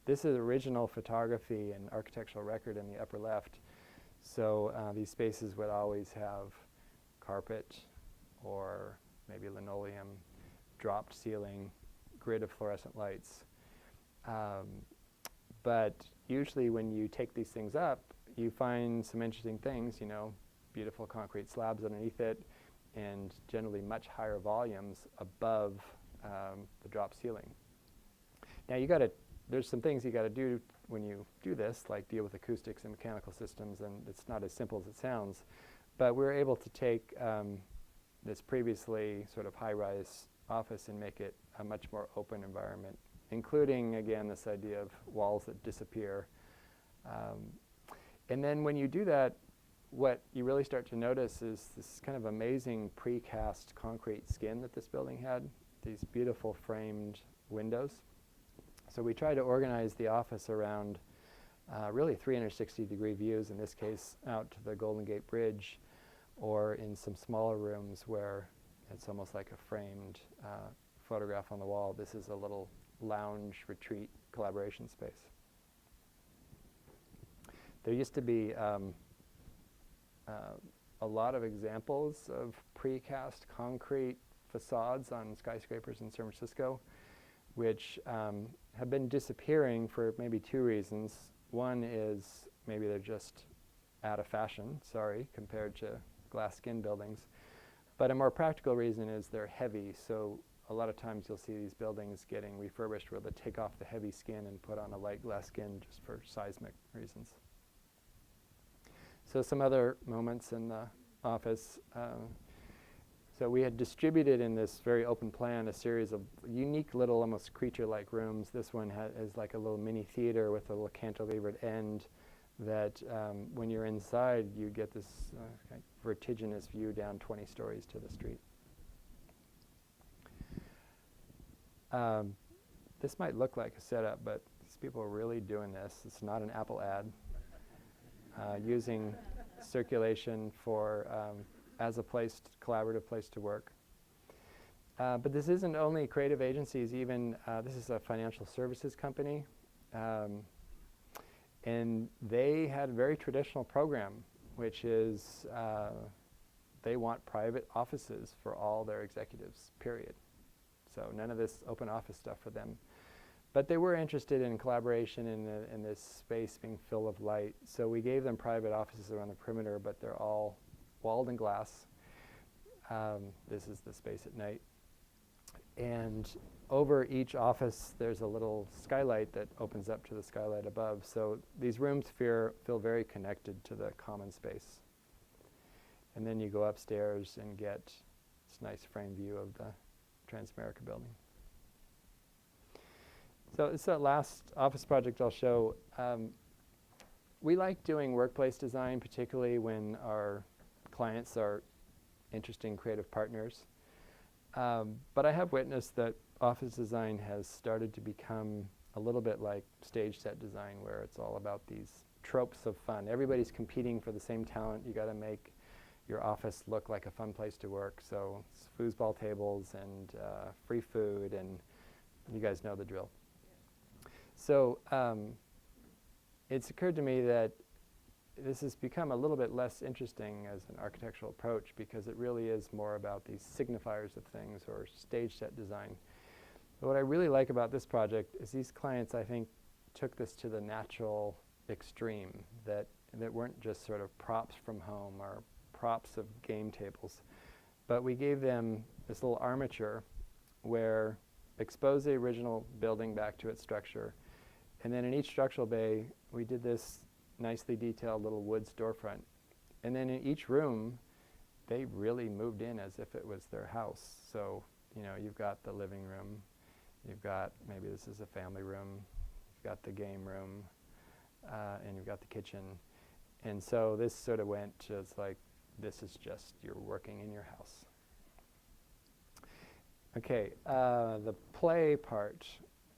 this is original photography and architectural record in the upper left. So these spaces would always have carpet or maybe linoleum, dropped ceiling, grid of fluorescent lights. But usually when you take these things up, you find some interesting things, you know, beautiful concrete slabs underneath it, and generally much higher volumes above the drop ceiling. Now there's some things you got to do when you do this, like deal with acoustics and mechanical systems, and it's not as simple as it sounds. But we're able to take this previously sort of high-rise office and make it a much more open environment, including, again, this idea of walls that disappear. And then when you do that, what you really start to notice is this kind of amazing precast concrete skin that this building had, these beautiful framed windows. So we try to organize the office around really 360-degree views, in this case out to the Golden Gate Bridge, or in some smaller rooms where it's almost like a framed photograph on the wall. This is a little lounge retreat collaboration space. There used to be a lot of examples of precast concrete facades on skyscrapers in San Francisco, which have been disappearing for maybe two reasons. One is maybe they're just out of fashion, compared to glass skin buildings. But a more practical reason is they're heavy, so a lot of times you'll see these buildings getting refurbished where they take off the heavy skin and put on a light glass skin just for seismic reasons. So some other moments in the office. So we had distributed in this very open plan a series of unique little, almost creature-like rooms. This one is like a little mini theater with a little cantilevered end that when you're inside, you get this kind of vertiginous view down 20 stories to the street. This might look like a setup, but these people are really doing this. It's not an Apple ad. Using circulation for as a collaborative place to work. But this isn't only creative agencies, even this is a financial services company. And they had a very traditional program, which is they want private offices for all their executives, period. So none of this open office stuff for them. But they were interested in collaboration in this space being full of light. So we gave them private offices around the perimeter, but they're all walled in glass. This is the space at night. And over each office, there's a little skylight that opens up to the skylight above. So these rooms feel very connected to the common space. And then you go upstairs and get this nice frame view of the Transamerica building. So it's that last office project I'll show. We like doing workplace design, particularly when our clients are interesting creative partners. But I have witnessed that office design has started to become a little bit like stage set design, where it's all about these tropes of fun. Everybody's competing for the same talent. You got to make your office look like a fun place to work. So it's foosball tables and free food, and you guys know the drill. So it's occurred to me that this has become a little bit less interesting as an architectural approach, because it really is more about these signifiers of things or stage set design. But what I really like about this project is these clients, I think, took this to the natural extreme, that weren't just sort of props from home or props of game tables. But we gave them this little armature where expose the original building back to its structure. And then in each structural bay, we did this nicely detailed little wood storefront. And then in each room, they really moved in as if it was their house. So, you know, you've got the living room, you've got, maybe this is a family room, you've got the game room, and you've got the kitchen. And so this sort of went to, it's like, this is just, you're working in your house. Okay, the play part,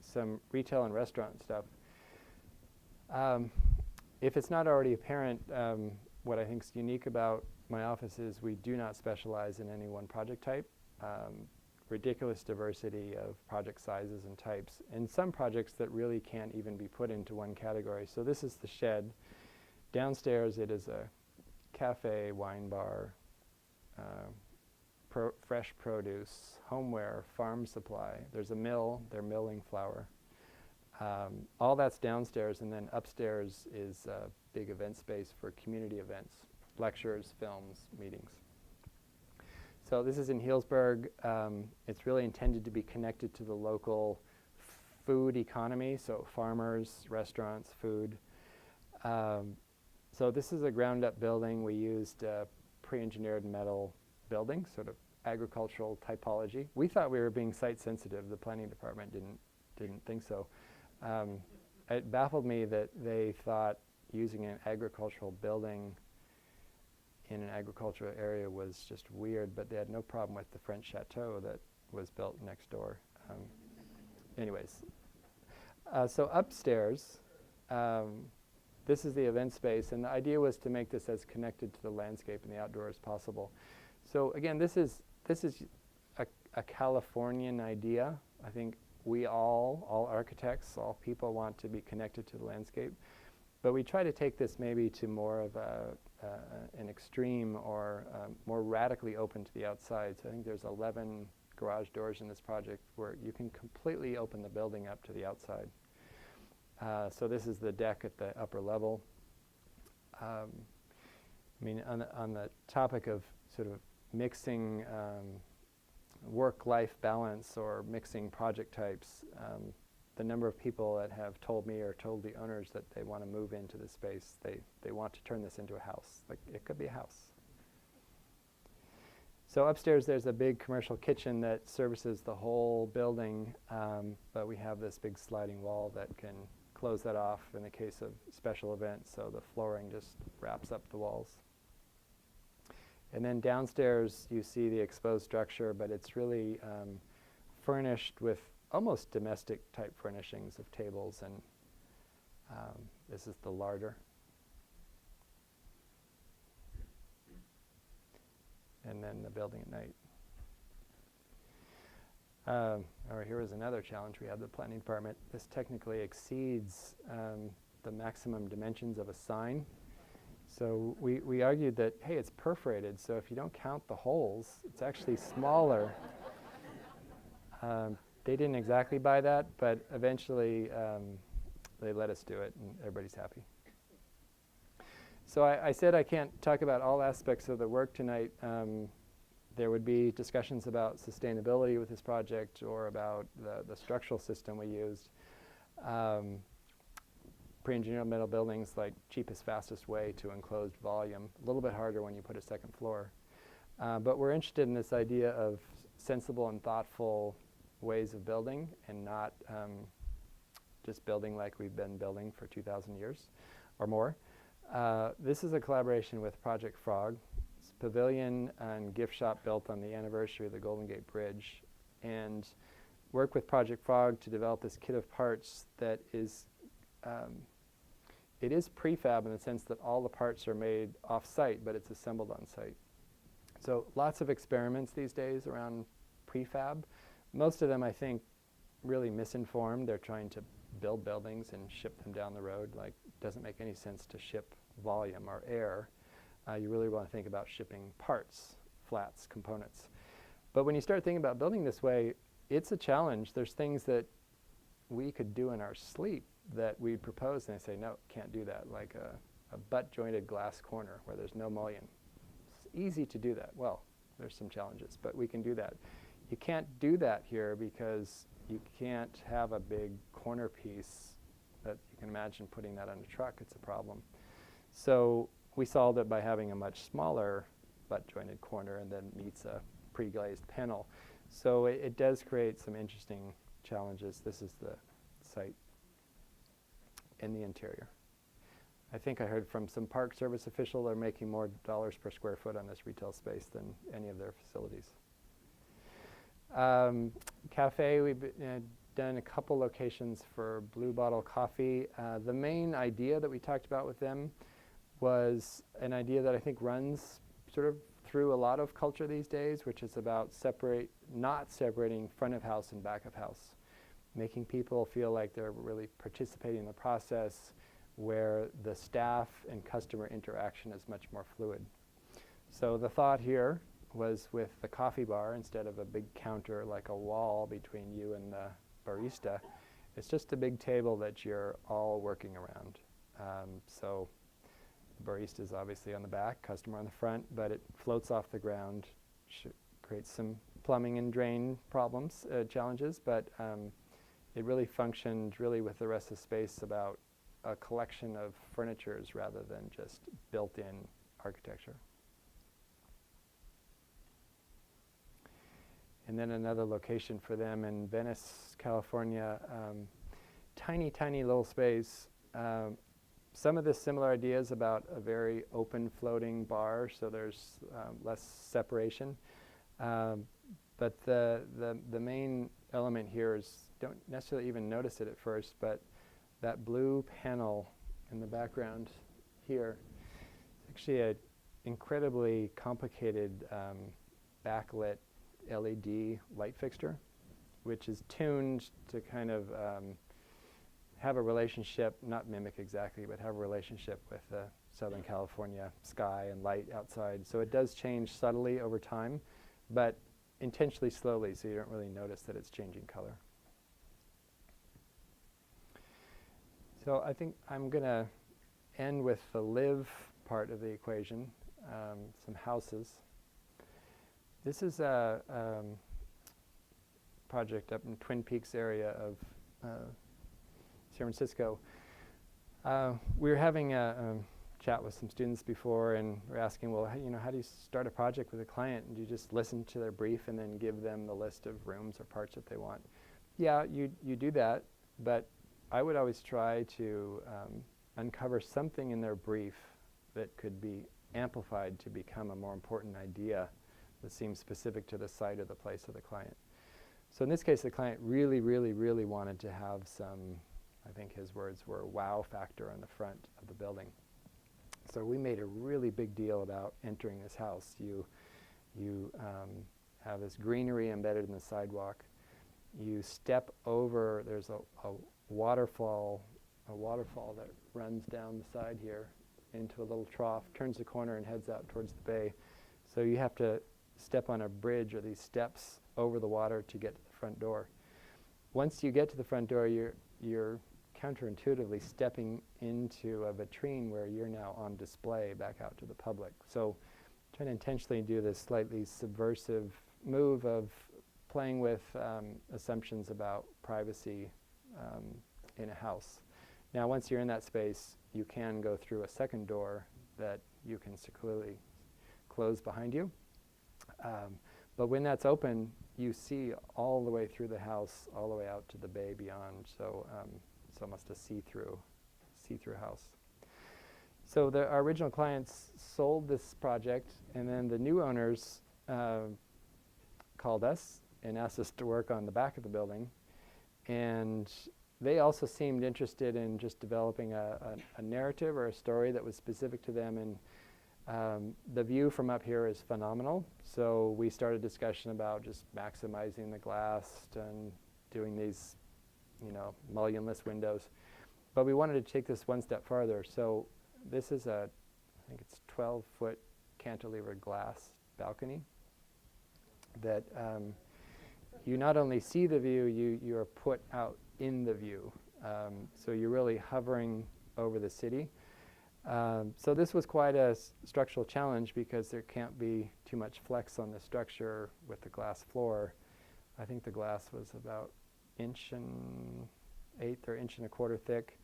some retail and restaurant stuff. If it's not already apparent, what I think is unique about my office is we do not specialize in any one project type. Ridiculous diversity of project sizes and types, and some projects that really can't even be put into one category. So this is the shed. Downstairs it is a cafe, wine bar, fresh produce, homeware, farm supply. There's a mill, they're milling flour. All that's downstairs, and then upstairs is a big event space for community events, lectures, films, meetings. So this is in Healdsburg. It's really intended to be connected to the local food economy, so farmers, restaurants, food. So this is a ground-up building. We used pre-engineered metal building, sort of agricultural typology. We thought we were being site-sensitive. The planning department didn't think so. It baffled me that they thought using an agricultural building in an agricultural area was just weird, but they had no problem with the French chateau that was built next door. Anyways, so upstairs, this is the event space, and the idea was to make this as connected to the landscape and the outdoor as possible. So again, this is a Californian idea. I think we all architects, all people want to be connected to the landscape. But we try to take this maybe to more of an extreme or more radically open to the outside. So I think there's 11 garage doors in this project where you can completely open the building up to the outside. So this is the deck at the upper level. I mean, on the topic of sort of mixing work-life balance or mixing project types, the number of people that have told me or told the owners that they want to move into this space, they want to turn this into a house. Like, it could be a house. So upstairs there's a big commercial kitchen that services the whole building, but we have this big sliding wall that can close that off in the case of special events, so the flooring just wraps up the walls. And then downstairs you see the exposed structure, but it's really furnished with almost domestic type furnishings of tables, and this is the larder. And then the building at night. All right, here was another challenge we had with the planning department. This technically exceeds the maximum dimensions of a sign. So we argued that, hey, it's perforated, so if you don't count the holes, it's actually smaller. They didn't exactly buy that, but eventually they let us do it, and everybody's happy. So I said I can't talk about all aspects of the work tonight. There would be discussions about sustainability with this project or about the structural system we used. Pre-engineered metal buildings, like cheapest, fastest way to enclosed volume. A little bit harder when you put a second floor. But we're interested in this idea of sensible and thoughtful ways of building, and not just building like we've been building for 2,000 years or more. This is a collaboration with Project Frog. It's a pavilion and gift shop built on the anniversary of the Golden Gate Bridge, and work with Project Frog to develop this kit of parts that is it is prefab in the sense that all the parts are made off-site, but it's assembled on-site. So lots of experiments these days around prefab. Most of them, I think, really misinformed. They're trying to build buildings and ship them down the road. Like, it doesn't make any sense to ship volume or air. You really want to think about shipping parts, flats, components. But when you start thinking about building this way, it's a challenge. There's things that we could do in our sleep that we propose, and they say, no, can't do that. Like a butt-jointed glass corner where there's no mullion. easy to do that. Well, there's some challenges, but we can do that. You can't do that here because you can't have a big corner piece that you can imagine putting that on a truck. It's a problem. So we solved it by having a much smaller butt-jointed corner and then meets a pre-glazed panel. So it does create some interesting challenges. This is the site in the interior. I think I heard from some Park Service official they're making more dollars per square foot on this retail space than any of their facilities. Cafe, we've done a couple locations for Blue Bottle Coffee. The main idea that we talked about with them was an idea that I think runs sort of through a lot of culture these days, which is about not separating front of house and back of house, making people feel like they're really participating in the process, where the staff and customer interaction is much more fluid. So the thought here was with the coffee bar, instead of a big counter like a wall between you and the barista, it's just a big table that you're all working around. So the barista is obviously on the back, customer on the front, but it floats off the ground, creates some plumbing and drain problems, challenges, but it really functioned really with the rest of the space about a collection of furnitures rather than just built-in architecture. And then another location for them in Venice, California, tiny, tiny little space. Some of the similar ideas about a very open floating bar, so there's less separation. But the main element here is, don't necessarily even notice it at first, but that blue panel in the background here, it's actually an incredibly complicated backlit LED light fixture, which is tuned to kind of have a relationship, not mimic exactly, but have a relationship with the Southern California sky and light outside. So it does change subtly over time, but intentionally slowly, so you don't really notice that it's changing color. So I think I'm going to end with the live part of the equation, some houses. This is a project up in Twin Peaks area of San Francisco. We were having a chat with some students before, and we're asking, well, how do you start a project with a client? And do you just listen to their brief and then give them the list of rooms or parts that they want? Yeah, you do that, but I would always try to uncover something in their brief that could be amplified to become a more important idea that seems specific to the site or the place of the client. So in this case, the client really, really, really wanted to have some, I think his words were, wow factor on the front of the building. So we made a really big deal about entering this house. You have this greenery embedded in the sidewalk. You step over, there's a waterfall that runs down the side here into a little trough, turns the corner and heads out towards the bay. So you have to step on a bridge or these steps over the water to get to the front door. Once you get to the front door, you're counterintuitively stepping into a vitrine where you're now on display back out to the public. So trying to intentionally do this slightly subversive move of playing with assumptions about privacy in a house. Now, once you're in that space, you can go through a second door that you can securely close behind you. But when that's open, you see all the way through the house, all the way out to the bay beyond. So it's almost a see-through house. So our original clients sold this project, and then the new owners called us and asked us to work on the back of the building. And they also seemed interested in just developing a narrative or a story that was specific to them. And the view from up here is phenomenal. So we started discussion about just maximizing the glass and doing these, mullionless windows. But we wanted to take this one step farther. So this is I think it's 12-foot cantilevered glass balcony that you not only see the view, you are put out in the view. So you're really hovering over the city. So this was quite a structural challenge because there can't be too much flex on the structure with the glass floor. I think the glass was about 1.125 or 1.25 thick.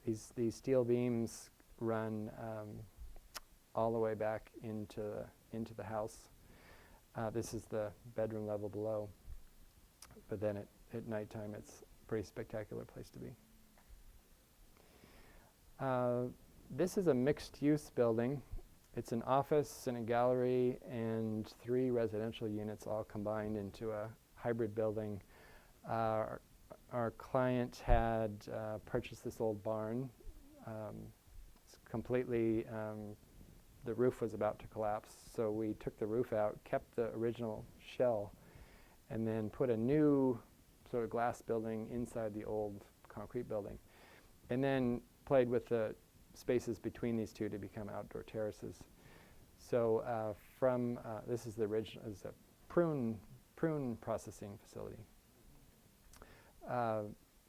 These steel beams run all the way back into the house. This is the bedroom level below, but then at nighttime it's a pretty spectacular place to be. This is a mixed-use building. It's an office and a gallery and 3 residential units all combined into a hybrid building. Our client had purchased this old barn. It's completely, the roof was about to collapse, so we took the roof out, kept the original shell, and then put a new sort of glass building inside the old concrete building. And then played with the spaces between these two to become outdoor terraces. So this is the original, is a prune processing facility.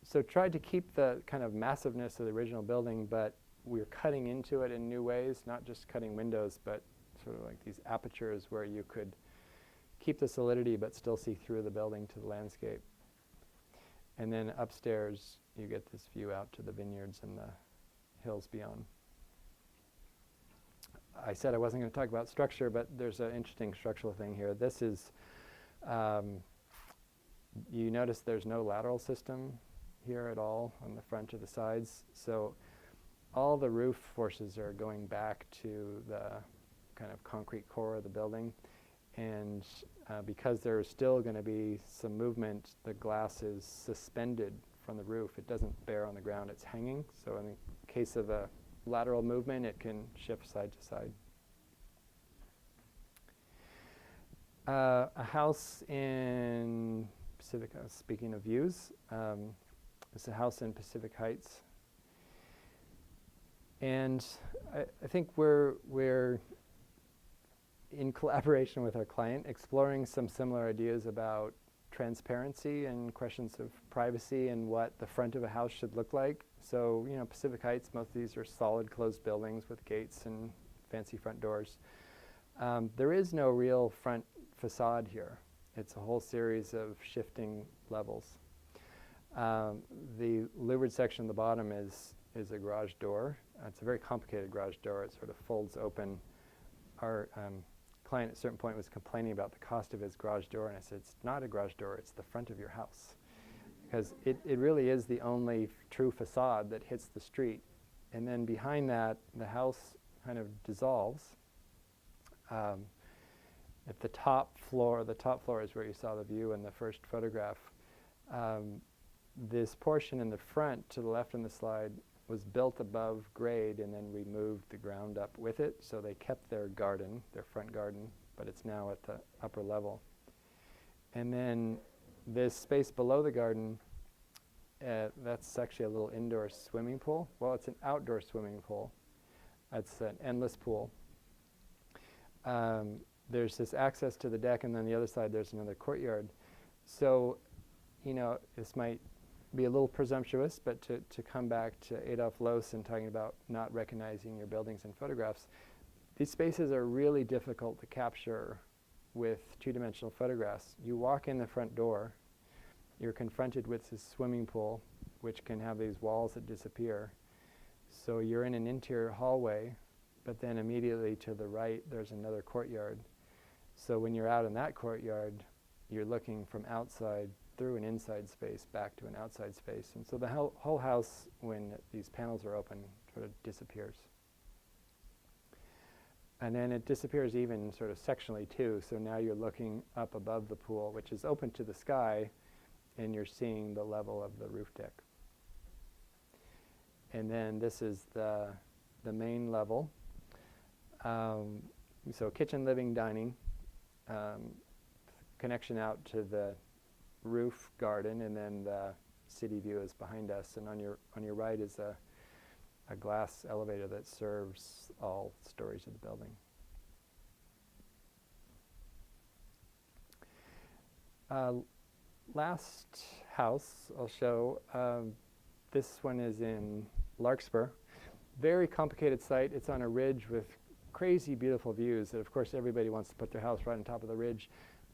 So tried to keep the kind of massiveness of the original building, but we're cutting into it in new ways, not just cutting windows, but sort of like these apertures where you could keep the solidity but still see through the building to the landscape. And then upstairs, you get this view out to the vineyards and the hills beyond. I said I wasn't going to talk about structure, but there's an interesting structural thing here. This is, you notice there's no lateral system here at all on the front or the sides. So all the roof forces are going back to the kind of concrete core of the building. And because there's still going to be some movement, the glass is suspended from the roof. It doesn't bear on the ground, it's hanging. So in the case of a lateral movement, it can shift side to side. A house in Pacifica, speaking of views, it's a house in Pacific Heights. And I think we're in collaboration with our client, exploring some similar ideas about transparency and questions of privacy and what the front of a house should look like. So, Pacific Heights, most of these are solid closed buildings with gates and fancy front doors. There is no real front facade here. It's a whole series of shifting levels. The louvered section at the bottom is a garage door. It's a very complicated garage door. It sort of folds open. Our client at a certain point was complaining about the cost of his garage door, and I said, it's not a garage door, it's the front of your house. Because it really is the only true facade that hits the street. And then behind that, the house kind of dissolves. At the top floor is where you saw the view in the first photograph. This portion in the front to the left in the slide was built above grade, and then we moved the ground up with it. So they kept their garden, their front garden, but it's now at the upper level. And then this space below the garden, that's actually a little indoor swimming pool. Well, it's an outdoor swimming pool. It's an endless pool. There's this access to the deck, and then the other side there's another courtyard. So, this might be a little presumptuous, but to come back to Adolf Loos and talking about not recognizing your buildings in photographs, these spaces are really difficult to capture with two-dimensional photographs. You walk in the front door, you're confronted with this swimming pool, which can have these walls that disappear. So you're in an interior hallway, but then immediately to the right, there's another courtyard. So when you're out in that courtyard, you're looking from outside through an inside space back to an outside space. And so the whole house, when these panels are open, sort of disappears. And then it disappears even sort of sectionally too. So now you're looking up above the pool, which is open to the sky, and you're seeing the level of the roof deck. And then this is the main level. So kitchen, living, dining, connection out to the roof garden, and then the city view is behind us. And on your right is a glass elevator that serves all stories of the building. Last house I'll show, this one is in Larkspur. very complicated site. It's on a ridge with crazy beautiful views that of course everybody wants to put their house right on top of the ridge,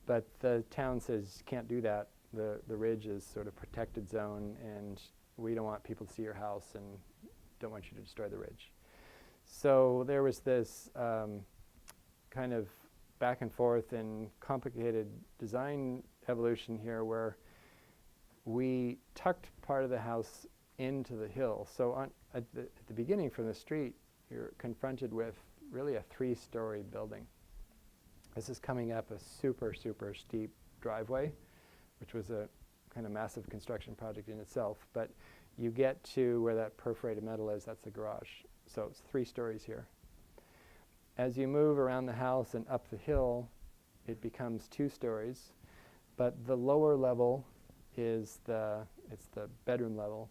but the town says you can't do that. The ridge is sort of protected zone and we don't want people to see your house and don't want you to destroy the ridge. So there was this kind of back and forth and complicated design evolution here where we tucked part of the house into the hill. So at the beginning from the street, you're confronted with really a 3-story building. This is coming up a super, super steep driveway, which was a kind of massive construction project in itself. But you get to where that perforated metal is, that's the garage. So it's 3 stories here. As you move around the house and up the hill, it becomes 2 stories. But the lower level is it's the bedroom level,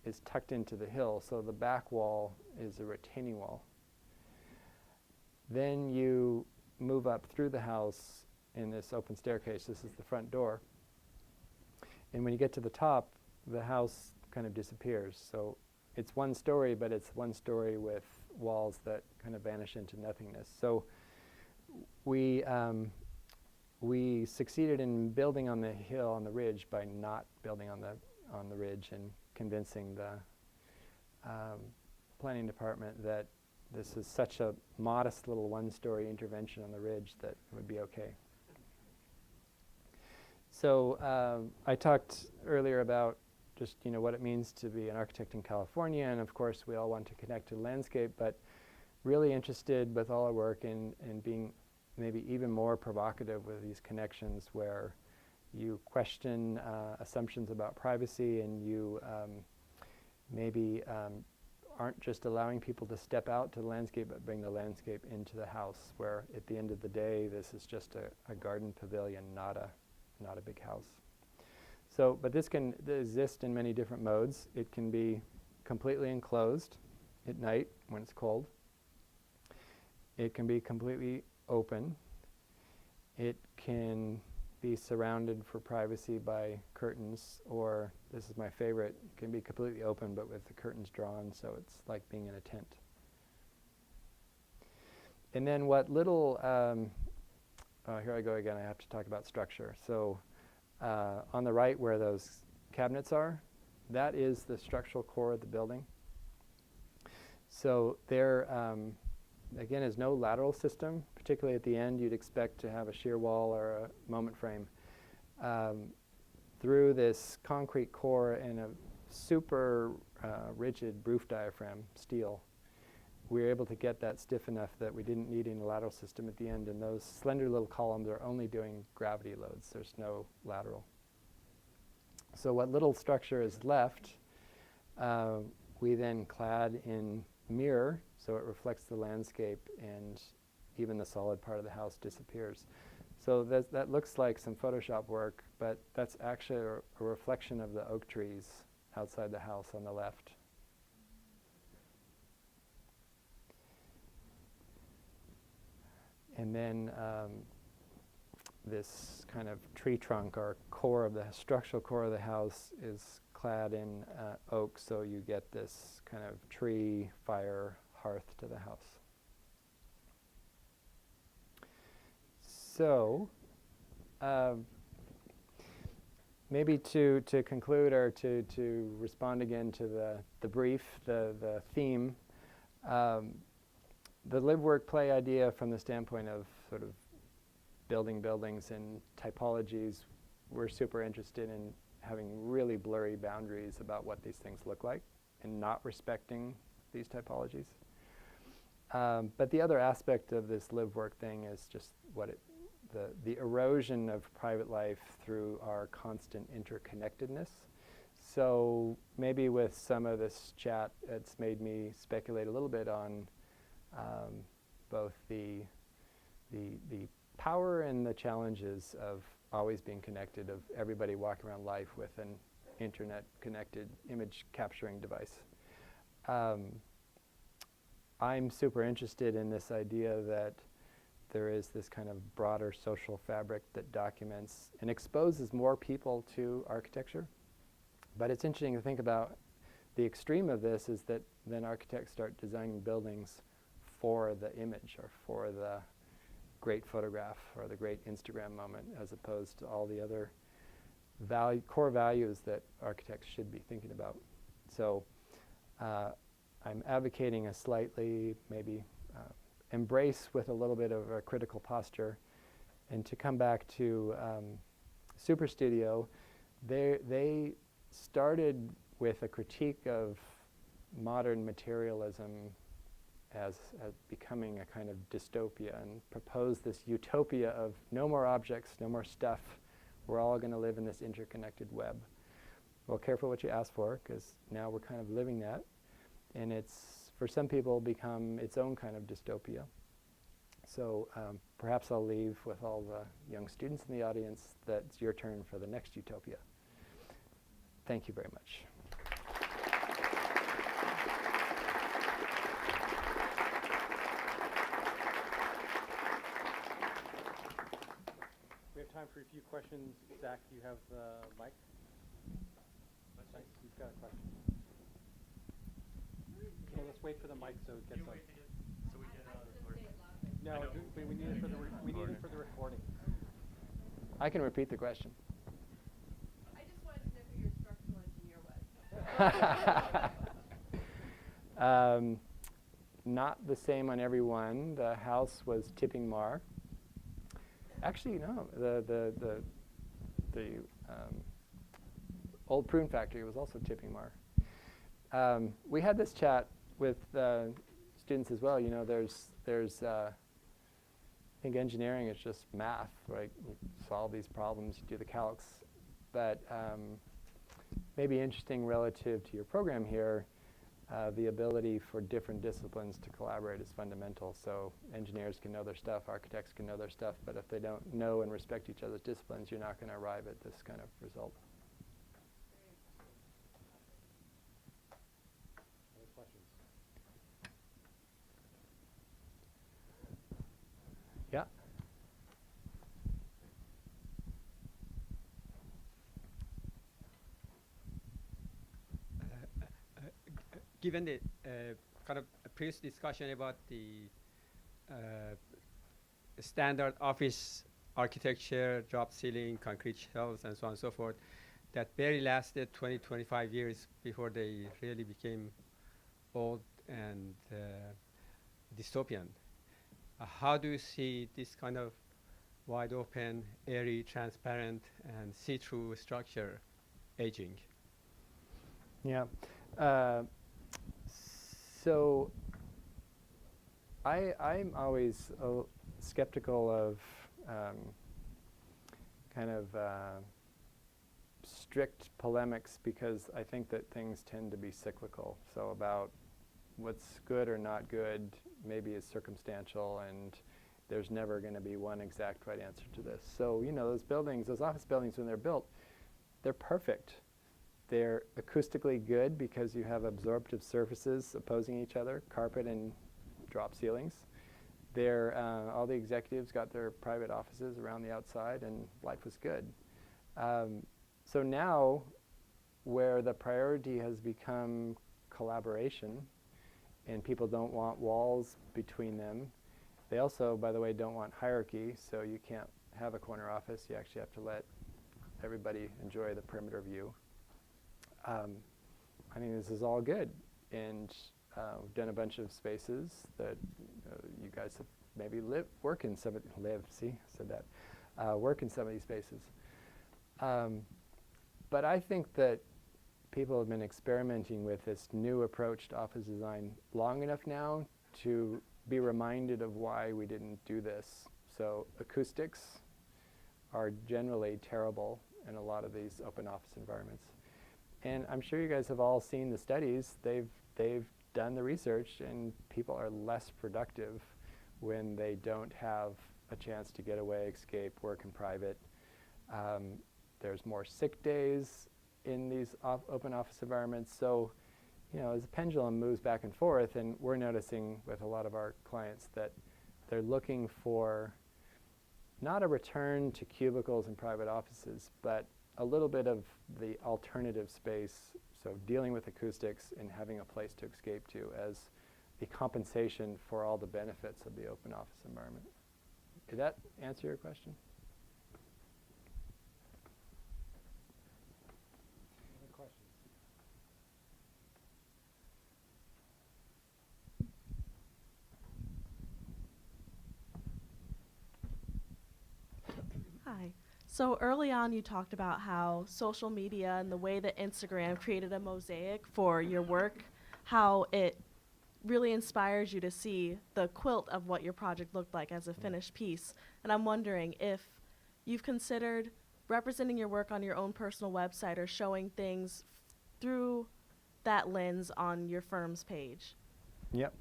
is tucked into the hill. So the back wall is a retaining wall. Then you move up through the house in this open staircase. This is the front door. And when you get to the top, the house kind of disappears. So it's 1 story, but it's 1 story with walls that kind of vanish into nothingness. So we succeeded in building on the hill, on the ridge, by not building on the ridge and convincing the planning department that this is such a modest little 1-story intervention on the ridge that it would be okay. So I talked earlier about just what it means to be an architect in California, and of course we all want to connect to the landscape, but really interested with all our work in being maybe even more provocative with these connections where you question assumptions about privacy and you maybe aren't just allowing people to step out to the landscape but bring the landscape into the house, where at the end of the day this is just a garden pavilion, not a big house. So, but this can exist in many different modes. It can be completely enclosed at night when it's cold. It can be completely open. It can be surrounded for privacy by curtains, or this is my favorite, it can be completely open but with the curtains drawn, so it's like being in a tent. And then what little, here I go again, I have to talk about structure. So on the right where those cabinets are, that is the structural core of the building. So there, again, is no lateral system. Particularly at the end, you'd expect to have a shear wall or a moment frame. Through this concrete core and a super rigid roof diaphragm, steel, we were able to get that stiff enough that we didn't need any lateral system at the end, and those slender little columns are only doing gravity loads. There's no lateral. So what little structure is left, we then clad in mirror, so it reflects the landscape, and even the solid part of the house disappears. So that looks like some Photoshop work, but that's actually a reflection of the oak trees outside the house on the left. And then this kind of tree trunk or core of the structural core of the house is clad in oak, so you get this kind of tree, fire, hearth to the house. So maybe to conclude or to respond again to the brief, the theme, the live, work, play idea from the standpoint of sort of building buildings and typologies, we're super interested in having really blurry boundaries about what these things look like and not respecting these typologies. But the other aspect of this live, work thing is just the erosion of private life through our constant interconnectedness. So maybe with some of this chat, it's made me speculate a little bit on both the power and the challenges of always being connected, of everybody walking around life with an internet-connected image capturing device. I'm super interested in this idea that there is this kind of broader social fabric that documents and exposes more people to architecture. But it's interesting to think about the extreme of this is that then architects start designing buildings for the image or for the great photograph or the great Instagram moment, as opposed to all the other core values that architects should be thinking about. So I'm advocating a slightly maybe embrace with a little bit of a critical posture. And to come back to Super Studio, they started with a critique of modern materialism as becoming a kind of dystopia, and proposed this utopia of no more objects, no more stuff. We're all going to live in this interconnected web. Well, careful what you ask for, because now we're kind of living that. And it's, for some people, become its own kind of dystopia. So perhaps I'll leave with all the young students in the audience that it's your turn for the next utopia. Thank you very much. We have time for a few questions. Zach, do you have the mic? You've got a question. Okay, let's wait for the mic so it gets on. So we can No, we need it for the recording. I can repeat the question. I just wanted to know who your structural engineer was. Not the same on every one. The house was tipping Mar. Actually, no. The old prune factory was also tipping Mar. We had this chat with students as well. You know, there's I think engineering is just math, right? You solve these problems, you do the calcs. But maybe interesting relative to your program here, the ability for different disciplines to collaborate is fundamental. So engineers can know their stuff, architects can know their stuff, but if they don't know and respect each other's disciplines, you're not going to arrive at this kind of result. Other questions? Yeah. Given the kind of a previous discussion about the standard office architecture, drop ceiling, concrete shelves, and so on and so forth, that barely lasted 20, 25 years before they really became old and dystopian. How do you see this kind of wide open, airy, transparent, and see-through structure aging? Yeah. So I'm always skeptical of kind of strict polemics, because I think that things tend to be cyclical. So about what's good or not good maybe is circumstantial, and there's never going to be one exact right answer to this. So, you know, those buildings, those office buildings, when they're built, they're perfect. They're acoustically good because you have absorptive surfaces opposing each other, carpet and drop ceilings. They're, all the executives got their private offices around the outside, and life was good. So now, where the priority has become collaboration, and people don't want walls between them, they also, by the way, don't want hierarchy, so you can't have a corner office. You actually have to let everybody enjoy the perimeter view. I think this is all good, and we've done a bunch of spaces that you guys have maybe work in some of these spaces. But I think that people have been experimenting with this new approach to office design long enough now to be reminded of why we didn't do this. So acoustics are generally terrible in a lot of these open office environments. And I'm sure you guys have all seen the studies. They've done the research, and people are less productive when they don't have a chance to get away, escape, work in private. There's more sick days in these open office environments. So, you know, as the pendulum moves back and forth, and we're noticing with a lot of our clients that they're looking for not a return to cubicles and private offices, but a little bit of the alternative space. So dealing with acoustics and having a place to escape to as a compensation for all the benefits of the open office environment. Did that answer your question? Other questions? Hi. So early on, you talked about how social media and the way that Instagram created a mosaic for your work, how it really inspires you to see the quilt of what your project looked like as a finished piece. And I'm wondering if you've considered representing your work on your own personal website or showing things through that lens on your firm's page. Yep.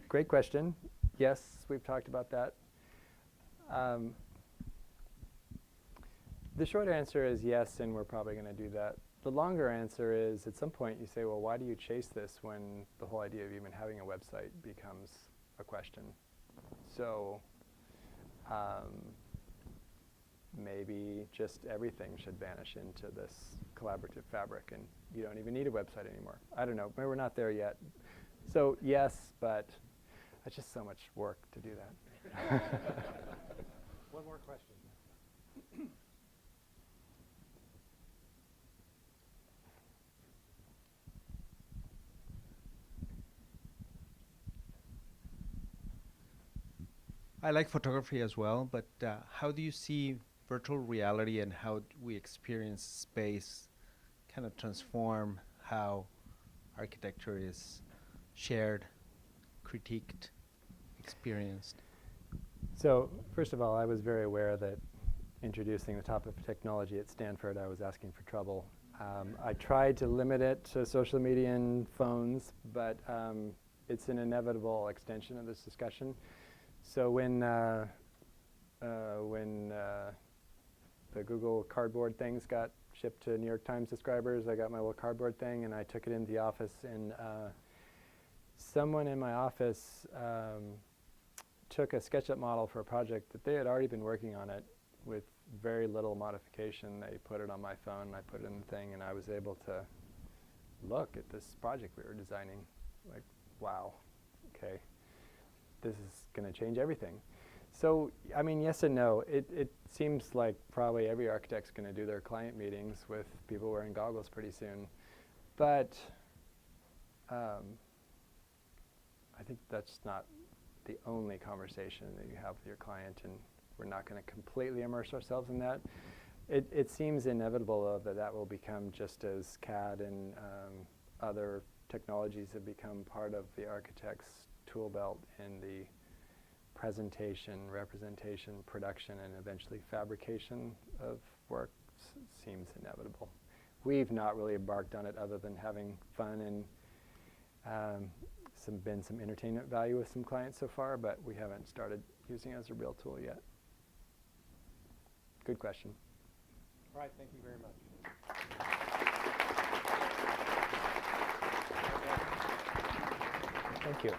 Great question. Yes, we've talked about that. The short answer is yes, and we're probably going to do that. The longer answer is, at some point you say, well, why do you chase this when the whole idea of even having a website becomes a question? So maybe just everything should vanish into this collaborative fabric, and you don't even need a website anymore. I don't know. Maybe we're not there yet. So yes, but it's just so much work to do that. One more question. I like photography as well, but how do you see virtual reality and how we experience space kind of transform how architecture is shared, critiqued, experienced? So first of all, I was very aware that introducing the topic of technology at Stanford, I was asking for trouble. I tried to limit it to social media and phones, but it's an inevitable extension of this discussion. So when the Google Cardboard things got shipped to New York Times subscribers, I got my little cardboard thing and I took it into the office, and someone in my office took a SketchUp model for a project that they had already been working on it with very little modification. They put it on my phone, and I put it in the thing, and I was able to look at this project we were designing like, wow, okay, this is going to change everything. So, I mean, yes and no. It seems like probably every architect's going to do their client meetings with people wearing goggles pretty soon. But I think that's not the only conversation that you have with your client, and we're not going to completely immerse ourselves in that. It seems inevitable, though, that that will become just as CAD and other technologies have become part of the architect's tool belt in the presentation, representation, production, and eventually fabrication of work seems inevitable. We've not really embarked on it other than having fun and some entertainment value with some clients so far, but we haven't started using it as a real tool yet. Good question. All right, thank you very much. Thank you.